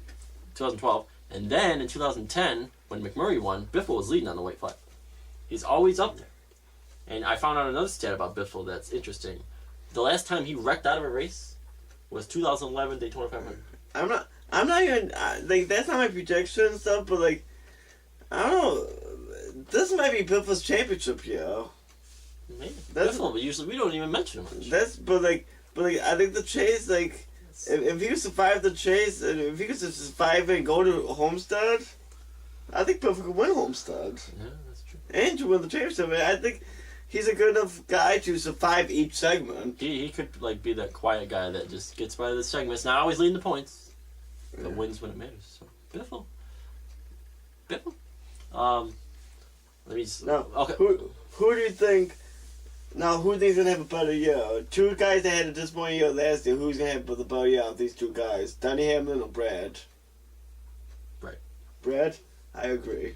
2012. And then in 2010, when McMurray won, Biffle was leading on the white flag. He's always up there. And I found out another stat about Biffle that's interesting. The last time he wrecked out of a race was 2011 Daytona 500. I'm not even like that's not my projection and stuff, but like I don't know. This might be Biffle's championship year. Maybe. That's- Biffle, but usually we don't even mention him much. But I think the chase like if he survived the chase and if he could survive and go to Homestead, I think Biffle could win Homestead Yeah, that's true. and to win the championship. I think he's a good enough guy to survive each segment. He could like be that quiet guy that just gets by the segments, not always leading the points, but wins when it matters. So Biffle. Let me just, Now, okay. who do you think? Now, who do you think is gonna have a better year? Two guys that had a disappointing year last year. Who's gonna have the better year of these two guys? Danny Hamlin or Brad? Brad. Brad? I agree.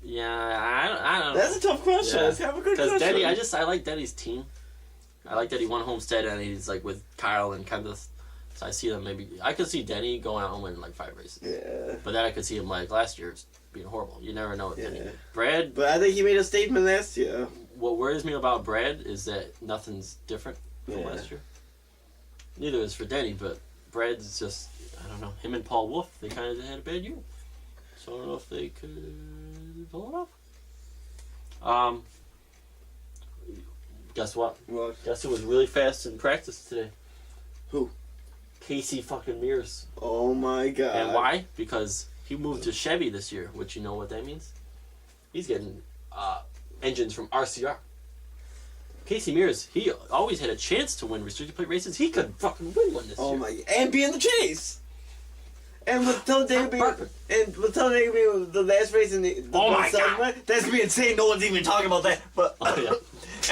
Yeah, I don't know. That's a tough question. Yeah. Let's have a good Because question. I like Denny's team. I like that he won Homestead and he's like with Kyle and Kenneth. So I see them I could see Denny going out and winning like 5 races. Yeah. But then I could see him like last year being horrible. You never know with Denny. Yeah. Brad, But I think he made a statement last year. what worries me about Brad is that nothing's different from Yeah. last year. Neither is for Denny, but Brad's just, I don't know. Him and Paul Wolf, they kind of had a bad year. So I don't know if they could pull it off. Guess what? What? Guess who was really fast in practice today? Who? Casey fucking Mears. Oh my god. And why? Because he moved to Chevy this year, which you know what that means? He's getting engines from RCR. Casey Mears, he always had a chance to win restricted plate races. He could fucking win one this year. Oh my! And be in the chase. And with Talladega being the last race in the Oh my segment, God. that's gonna be insane. No one's even talking about that. But Oh, yeah.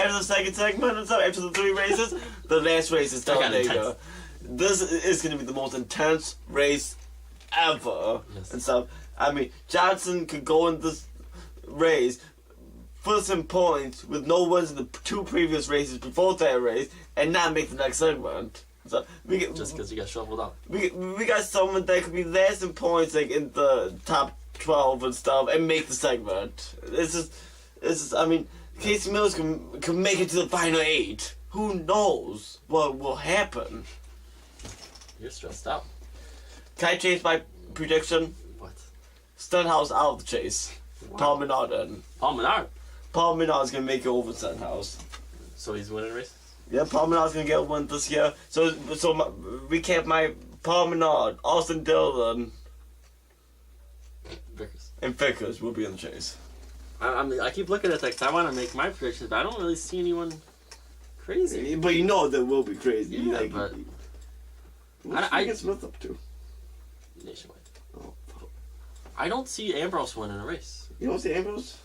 after the second segment and stuff, after the 3 races, the last race is That got Talladega. intense. This is gonna be the most intense race ever Yes. and stuff. I mean, Johnson could go in this race, put some points with no wins in the 2 previous races before that race, and not make the next segment. So Just because he got shuffled out. we got someone that could be last in points, like in the top 12 and stuff, and make the segment. It's just. I mean, Casey Mills can make it to the final 8. Who knows what will happen? You're stressed out. Can I change my prediction? What? Stenhouse out of the chase. Wow. Paul Menard in. Paul Menard. Paul Menard's gonna make it over Stenhouse. So he's winning races? Yeah, Paul Menard's gonna get a win this year. So recap my Paul Menard, Austin Dillon, Vickers. and Vickers will be in the chase. I keep looking at that because I want to make my predictions, but I don't really see anyone crazy. But you know that will be crazy. Yeah, like, but what's I Megan Smith up to? Nationwide. Oh, I don't see Ambrose winning a race. you don't see Ambrose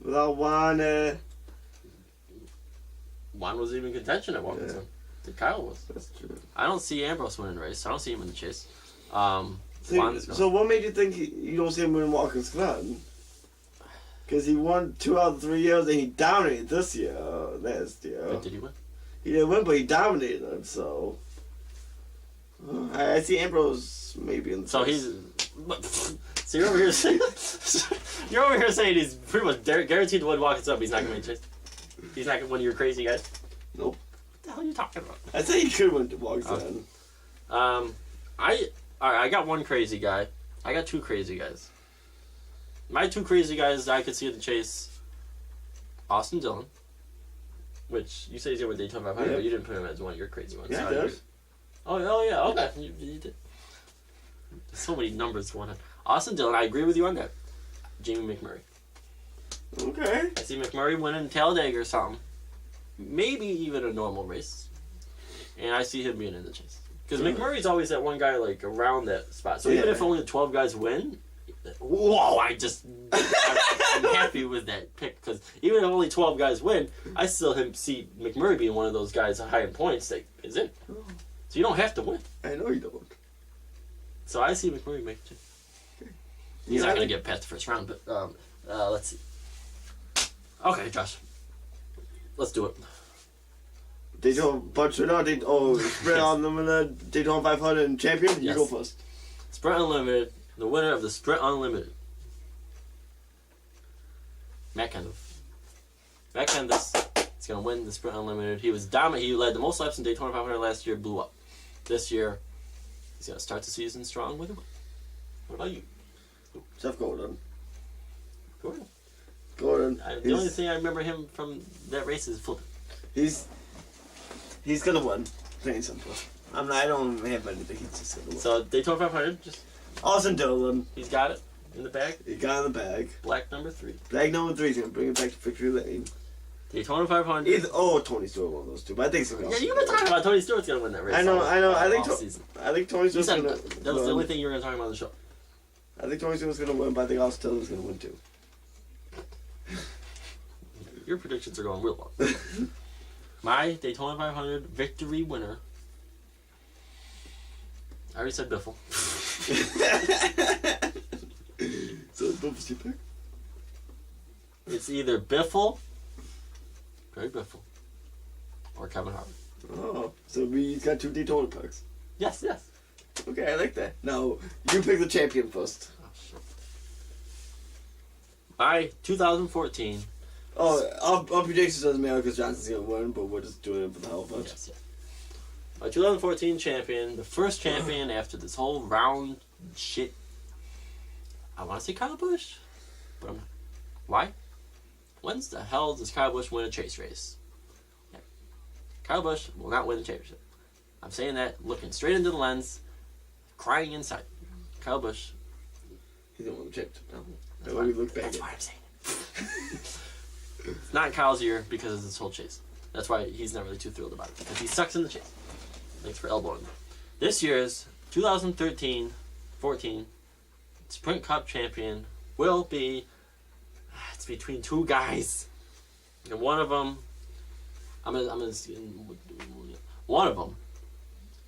without one. Juan was even in contention at Wilkinson. Kyle was. That's true. I don't see Ambrose winning a race. I don't see him in the chase. Juan's gone. So what made you think you don't see him win Watkins Glen? Because he won 2 out of 3 years and he dominated this year, last year. But did he win? He didn't win, but he dominated. So I see Ambrose maybe in the So chase. So you're over here saying he's pretty much guaranteed to win Watkins up. He's not going to win chase. He's not one of your crazy guys. Nope. What the hell are you talking about? I say he could win Watkins Glen. I got one crazy guy. I got 2 crazy guys. My 2 crazy guys that I could see in the chase. Austin Dillon, which you say he's going to win Daytona 500, Yeah. but you didn't put him as one of your crazy ones. Yeah, So he does. Oh, yeah, okay. You did. There's so many numbers going on. Austin Dillon, I agree with you on that. Jamie McMurray. Okay. I see McMurray winning Talladega or something. Maybe even a normal race. And I see him being in the chase. Because McMurray's always that one guy like around that spot. So even if only the 12 guys win, whoa, I'm happy with that pick. Because even if only 12 guys win, I still see McMurray being one of those guys high in points that is in. So you don't have to win. I know you don't. So I see McMurray make it. He's not going to get past the first round, but let's see. Okay, Josh. Let's do it. Daytona, but you're not Sprint Unlimited, Daytona 500 champion. You go first. Sprint Unlimited, the winner of the Sprint Unlimited. Matt Kenseth. Matt Kenseth is going to win the Sprint Unlimited. He was dominant. He led the most laps in Daytona 500 last year, blew up. This year, he's going to start the season strong with him. What about you? Jeff Gordon. Gordon. The only thing I remember him from that race is flipping. He's gonna win. Plain and simple. I don't have anything. He's just gonna win. So Daytona 500, just Austin Dillon. he's got it in the bag. He got in the bag. Black number 3. Black number 3 is gonna bring it back to victory lane. Daytona 500. Tony Stewart, one of those two. But I think it's Yeah, you've been talking about Tony Stewart's gonna win that race. I know. I think Tony You Stewart's said gonna. that was the only thing you were gonna talk about on the show. I think Tony Stewart's gonna win, but I think Austin Dillon's gonna win too. Your predictions are going real long. My Daytona 500 victory winner. I already said Biffle. So Biffle's your pick? It's either Biffle, Greg Biffle, or Kevin Harvick. Oh, so we got 2 Daytona picks. Yes. Okay, I like that. Now, you pick the champion first. Oh, shit. My 2014. Our predictions doesn't matter because Johnson's going to win, but we're just doing it for the hell of it. Yes. My 2014 champion, the first champion after this whole round shit. I want to say Kyle Busch, but I'm not. Why? When the hell does Kyle Busch win a chase race? Yeah. Kyle Busch will not win the championship. I'm saying that looking straight into the lens, crying inside. Kyle Busch. He didn't win the championship. No. That's That's why I'm saying it. It's not Kyle's year because of this whole chase. That's why he's not really too thrilled about it. Because he sucks in the chase. Thanks for elbowing me. This year's 2013-14 Sprint Cup champion will be... It's between 2 guys. And one of them... One of them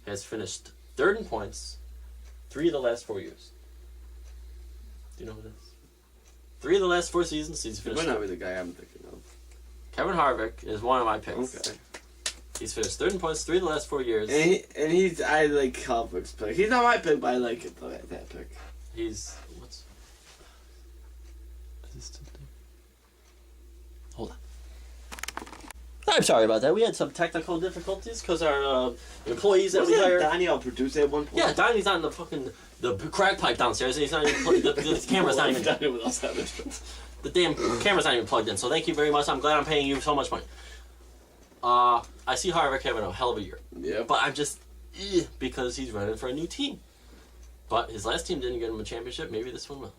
has finished 3rd in points 3 of the last 4 years. Do you know who it is? 3 of the last 4 seasons, he's finished. Might not be the guy I'm thinking of. Kevin Harvick is one of my picks. Okay. He's finished 3rd in points 3 of the last 4 years. I like Harvick's pick. He's not my pick, but I like it. That pick. He's Hold on. I'm sorry about that. We had some technical difficulties because our employees that we hired. Donnie our producer at one point? Yeah, Donnie's not in the crack pipe downstairs. And he's not even the camera's not even. Donnie with us having The damn camera's not even plugged in. So thank you very much. I'm glad I'm paying you so much money. I see Harvick having a hell of a year. Yeah. But I'm just because he's running for a new team. But his last team didn't get him a championship. Maybe this one will.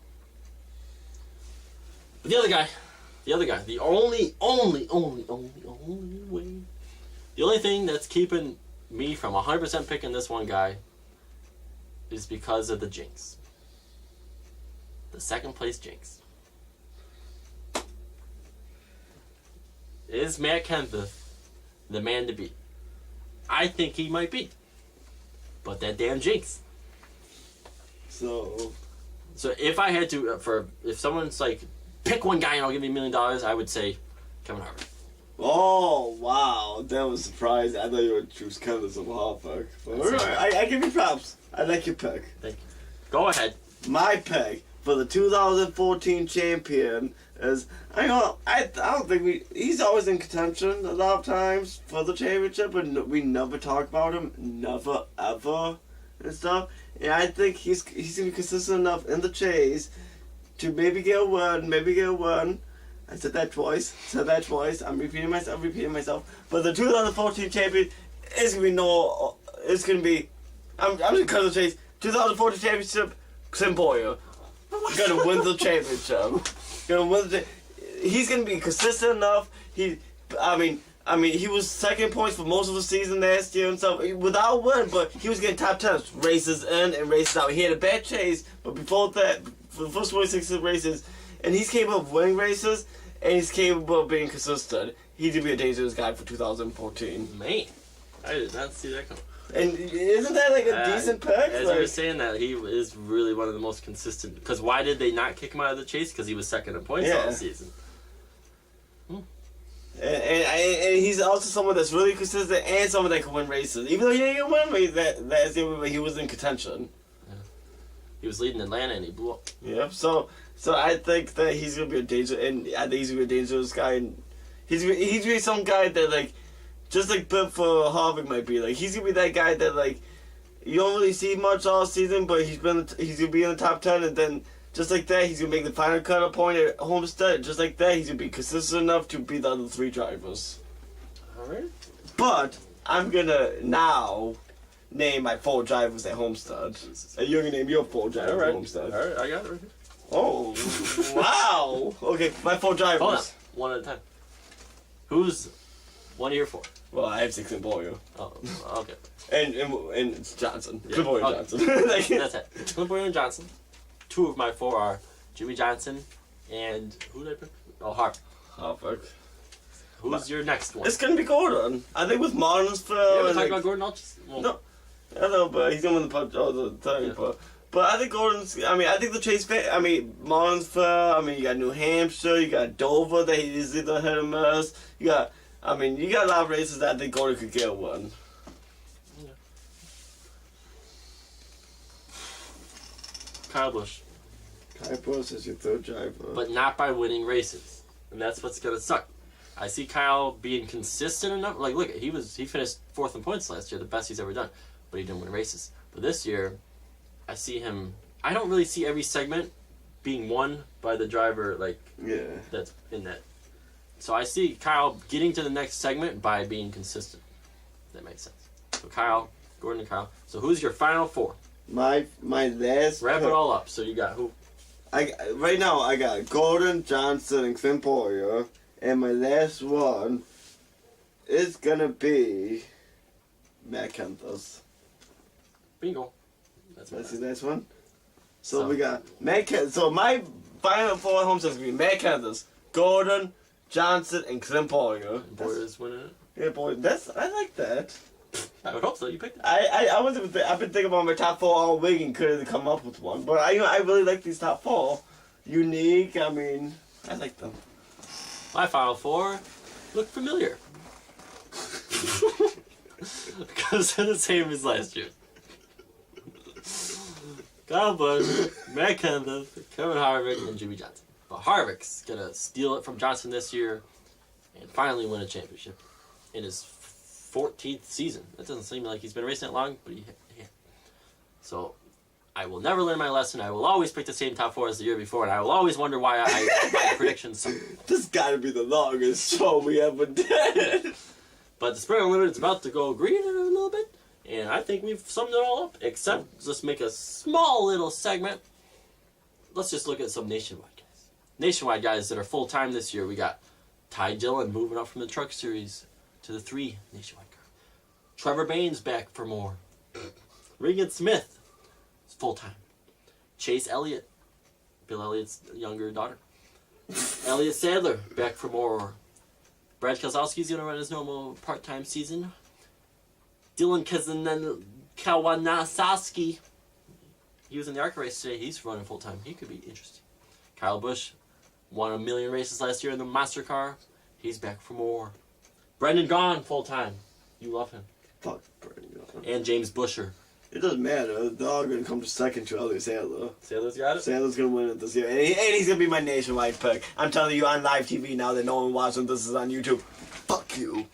But the other guy, the only way, the only thing that's keeping me from 100% picking this one guy is because of the jinx. The 2nd place jinx. Is Matt Kenseth the man to beat? I think he might be. But that damn jinx. So if I had to, if someone's like, pick one guy and I'll give you $1 million, I would say Kevin Harvick. Oh, wow. That was surprising. I thought you would choose Kevin some Harvick. I give you props. I like your pick. Thank you. Go ahead. My pick for the 2014 champion is, I don't think he's always in contention a lot of times for the championship, but we never talk about him. Never, ever, and stuff. And I think he's going to be consistent enough in the chase to maybe get a win. I said that twice. I'm repeating myself. But the 2014 champion is gonna be no. It's gonna be. I'm just cut the chase. 2014 championship. Tim Boyer gonna win the championship. He's gonna be consistent enough. I mean, he was second points for most of the season last year and stuff without win, but he was getting top 10 races in and races out. He had a bad chase, but before that, for the first 26 races, and he's capable of winning races, and he's capable of being consistent. He's gonna be a dangerous guy for 2014. Man, I did not see that coming. And isn't that like a decent pick? As you were saying that, he is really one of the most consistent. Because why did they not kick him out of the chase? Because he was second in points all season. And he's also someone that's really consistent and someone that can win races. Even though he didn't win races last year, but he was in contention. Yeah. He was leading Atlanta and he blew up. Yeah, so I think that he's gonna be a dangerous guy, and he's gonna be some guy that like, just like Biff for Harvick might be like. He's gonna be that guy that like, you don't really see much all season, but he's gonna be in the top 10, and then. Just like that, he's going to make the final cut point at Homestead. Just like that, he's going to be consistent enough to beat the other 3 drivers. Alright. But, I'm going to now name my 4 drivers at Homestead. And you're going to name your 4 drivers at Homestead. Alright, I got it right here. Oh, wow. Okay, my 4 drivers. Hold on. One at a time. Who's one of your 4? Well, I have 6 in Boyer. Oh, okay. And it's Johnson. Yeah. Boyer Okay. Johnson. That's it. Clint Boyer and Johnson. 2 of my 4 are Jimmy Johnson and who did I pick? Oh, Harvick. Who's your next one? It's gonna be Gordon. I think with Martinsville. Yeah, we're talking about Gordon. No, I know, but he's gonna win the punch all the time. Yeah. But I think Gordon's. I think the chase. Martinsville. You got New Hampshire. You got Dover. That he's either hit or miss. You got a lot of races that I think Gordon could get one. Yeah. Kyle Busch. Kyle Busch is your 3rd driver. But not by winning races. And that's what's going to suck. I see Kyle being consistent enough. Like, look, he finished 4th in points last year, the best he's ever done. But he didn't win races. But this year, I see him... I don't really see every segment being won by the driver, that's in that. So I see Kyle getting to the next segment by being consistent. That makes sense. So Kyle, Gordon and Kyle. So who's your final 4? My last... Wrap it all up. So you got who? Right now, I got Gordon, Johnson, and Clint Boyer. And my last one is going to be Matt Kenseth. Bingo. That's the next one. So we got Matt Kenseth. So my final 4 home sets is going to be Matt Kenseth, Gordon, Johnson, and Clint Boyer. Boyer's winning it? Yeah, boy. I like that. I would hope so. You picked it. I've been thinking about my top 4 all week and couldn't come up with one. But I really like these top 4. Unique. I like them. My final 4 look familiar. Because they're the same as last year. Kyle Busch, Matt Kenseth, Kevin Harvick, and Jimmy Johnson. But Harvick's gonna steal it from Johnson this year and finally win a championship in his 14th season. That doesn't seem like he's been racing that long, but he. So, I will never learn my lesson. I will always pick the same top 4 as the year before, and I will always wonder why my predictions suck. This gotta be the longest show we ever did. But the Spring Unlimited is about to go green in a little bit, and I think we've summed it all up, except let's make a small little segment. Let's just look at some nationwide guys. Nationwide guys that are full-time this year. We got Ty Dillon moving up from the Truck Series to the 3 nationwide car. Trevor Baynes back for more. Regan Smith is full-time. Chase Elliott, Bill Elliott's younger daughter. Elliott Sadler back for more. Brad Keselowski's going to run his normal part-time season. Dylan Kawanasaski, he was in the ARCA race today. He's running full-time. He could be interesting. Kyle Busch won 1 million races last year in the monster car. He's back for more. Brendan Gaughan, full-time. You love him. Fuck Brendan Gaughan. And James Busher. It doesn't matter. They're all going to come to second to Elliott Sadler. Sadler's got it? Sadler's going to win it this year. And he's going to be my nationwide pick. I'm telling you on live TV now that no one watching this is on YouTube. Fuck you.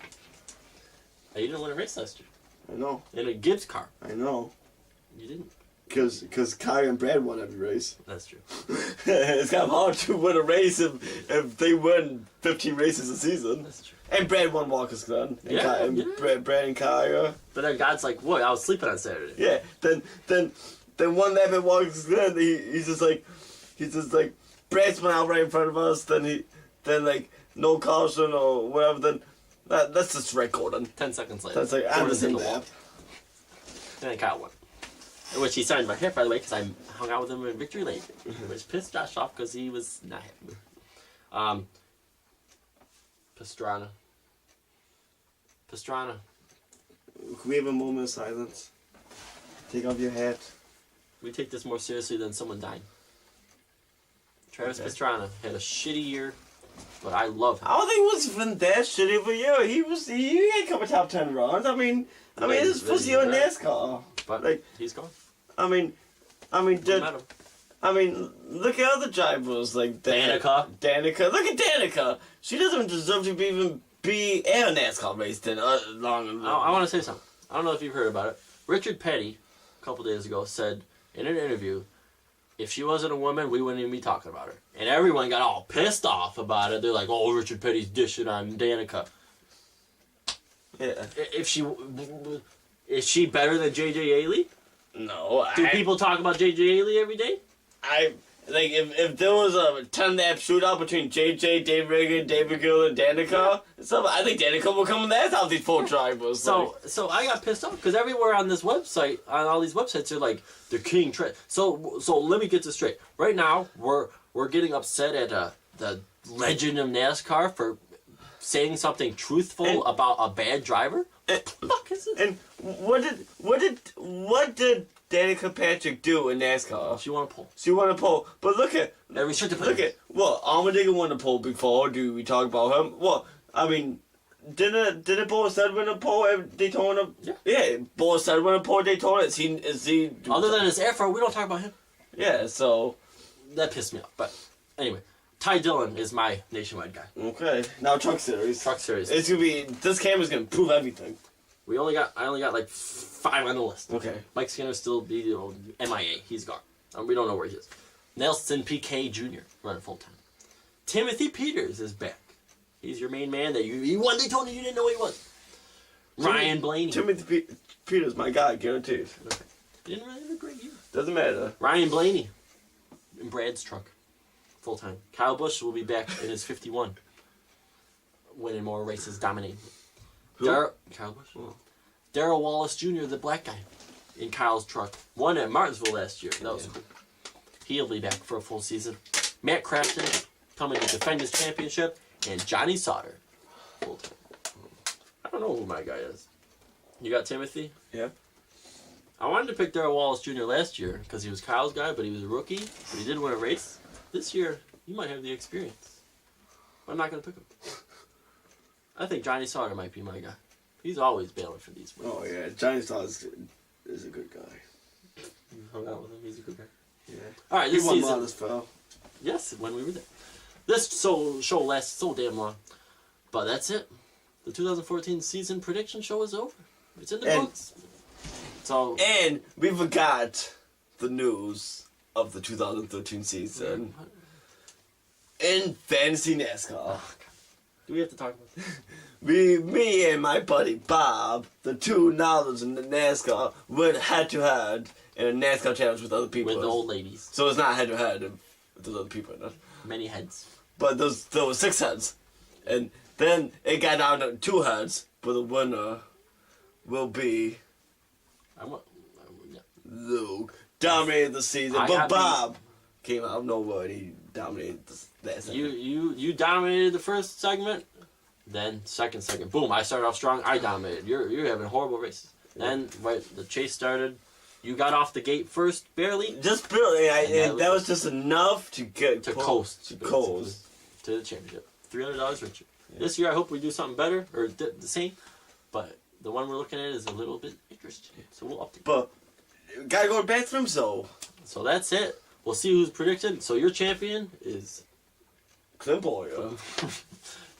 Hey, you didn't win a race last year. I know. In a Gibbs car. I know. You didn't. Because Kyle and Brad won every race. That's true. It's kind of hard to win a race if they win 15 races a season. That's true. And Brad won Walker's Glen. And Yeah. Brad and Kyle. But then God's like, "What? I was sleeping on Saturday." Yeah. Then one lap at Walker's Glen, he's just like, Brad's went out right in front of us. Then like no caution or whatever. Then that's just recording. 10 seconds later. That's like I'm the same lap. Then Kyle won. Which he signed my hair, by the way, because I hung out with him in Victory Lane, which pissed Josh off because he was not happy. Pastrana. Can we have a moment of silence? Take off your hat. We take this more seriously than someone dying. Travis Okay. Pastrana had a shitty year, but I love him. I don't think it was even that shitty of a year. He had a couple top 10 runs. I mean, it's supposed to be in NASCAR. But Like, he's gone. I mean, We met him. look at other drivers like Danica. Look at Danica. She doesn't deserve to be in a NASCAR race then long ago. I want to say something. I don't know if you've heard about it. Richard Petty, a couple days ago, said in an interview, if she wasn't a woman, we wouldn't even be talking about her. And everyone got all pissed off about it. They're like, "Oh, Richard Petty's dishing on Danica." Yeah. Is she better than J.J. Haley? No. Do people talk about J.J. Haley every day? Like if there was a 10-lap shootout between JJ, Dave Reagan, David Gill, and Danica, I think Danica will come in last out of these 4 drivers. So I got pissed off because everywhere on this website, on all these websites, they're like the king trend. So let me get this straight. Right now, we're getting upset at the legend of NASCAR for saying something truthful about a bad driver. Fuck is it? And what did Danica Patrick do in NASCAR? She won a pole. She won a pole, but look at Allmendinger won a pole before. Do we talk about him? Well, I mean, didn't Boris Said win a pole at Daytona? Yeah, Boris Said win a pole at Daytona. Is he? Other than his afro, we don't talk about him. Yeah, so that pissed me off. But anyway, Ty Dillon is my nationwide guy. Okay, now Truck Series. Truck Series. It's gonna be. This camera's gonna prove everything. I only got like 5 on the list. Okay. Mike Skinner's still MIA. He's gone. We don't know where he is. Nelson Piquet Jr. running full time. Timothy Peters is back. He's your main man that he won Daytona. You didn't know he was. Ryan Blaney. Timothy Peters, my guy, guaranteed. Okay. Didn't really have a great year. Doesn't matter. Ryan Blaney in Brad's truck, full time. Kyle Busch will be back in his 51, winning more races, dominating. Kyle Busch. Oh. Darrell Wallace Jr., the black guy, in Kyle's truck, won at Martinsville last year. That was cool. He'll be back for a full season. Matt Crafton coming to defend his championship, and Johnny Sauter, full time. I don't know who my guy is. You got Timothy? Yeah. I wanted to pick Darrell Wallace Jr. last year because he was Kyle's guy, but he was a rookie. But he did win a race. This year, you might have the experience. But I'm not going to pick him. I think Johnny Sauter might be my guy. He's always bailing for these wins. Oh, yeah. Johnny Sauter is a good guy. You hung out with him. He's a good guy. Yeah. All right, this he won season. Modest fell. Yes, when we were there. This show lasts so damn long. But that's it. The 2014 season prediction show is over. It's in the books. So, and we forgot the news of the 2013 season in fantasy NASCAR. Oh, do we have to talk about this? Me and my buddy Bob, the two knowledge in the NASCAR, went head to head in a NASCAR challenge with other people. With the old ladies. So it's not head to head with those other people in it. Many heads. But there were 6 heads. And then it got down to 2 heads, but the winner will be Luke. Dominated the season, but Bob came out of nowhere and he dominated that segment. You dominated the first segment, then second segment. Boom, I started off strong, I dominated. You're having horrible races. Then the chase started. You got off the gate first, barely. Just barely, and that was just enough to get coast to the championship. $300 richer. Yeah. This year, I hope we do something better or the same, but the one we're looking at is a little bit interesting. So we'll update. But gotta go to the bathroom, so that's it. We'll see who's predicted. So your champion is Clint Boyer.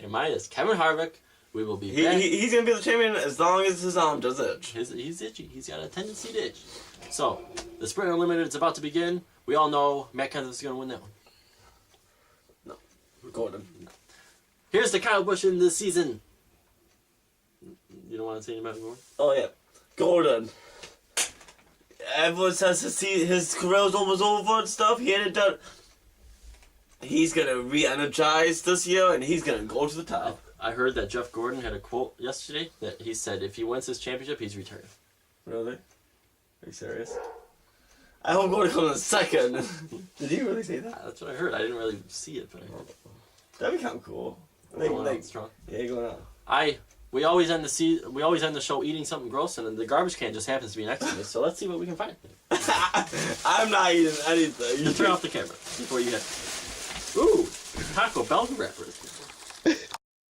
and mine is Kevin Harvick, We will be back. He's going to be the champion as long as his arm does itch. He's itchy. He's got a tendency to itch. So, the Sprint Unlimited is about to begin. We all know Matt Kenseth is going to win that one. No. Gordon. No. Here's the Kyle Busch in this season. You don't want to say anything about Gordon? Oh, yeah. Gordon. Everyone says his career's almost over and stuff. He had it done. He's going to re-energize this year, and he's going to go to the top. I heard that Jeff Gordon had a quote yesterday that he said if he wins his championship, he's retired. Really? Are you serious? I hope Gordon comes in second. Did he really say that? That's what I heard. I didn't really see it, but I heard it. That'd be kind of cool. Going out strong. Yeah, going out. We always end the show eating something gross, and then the garbage can just happens to be next to me. So let's see what we can find. I'm not eating anything. You turn off the camera before you hit. Ooh, Taco Bell wrappers.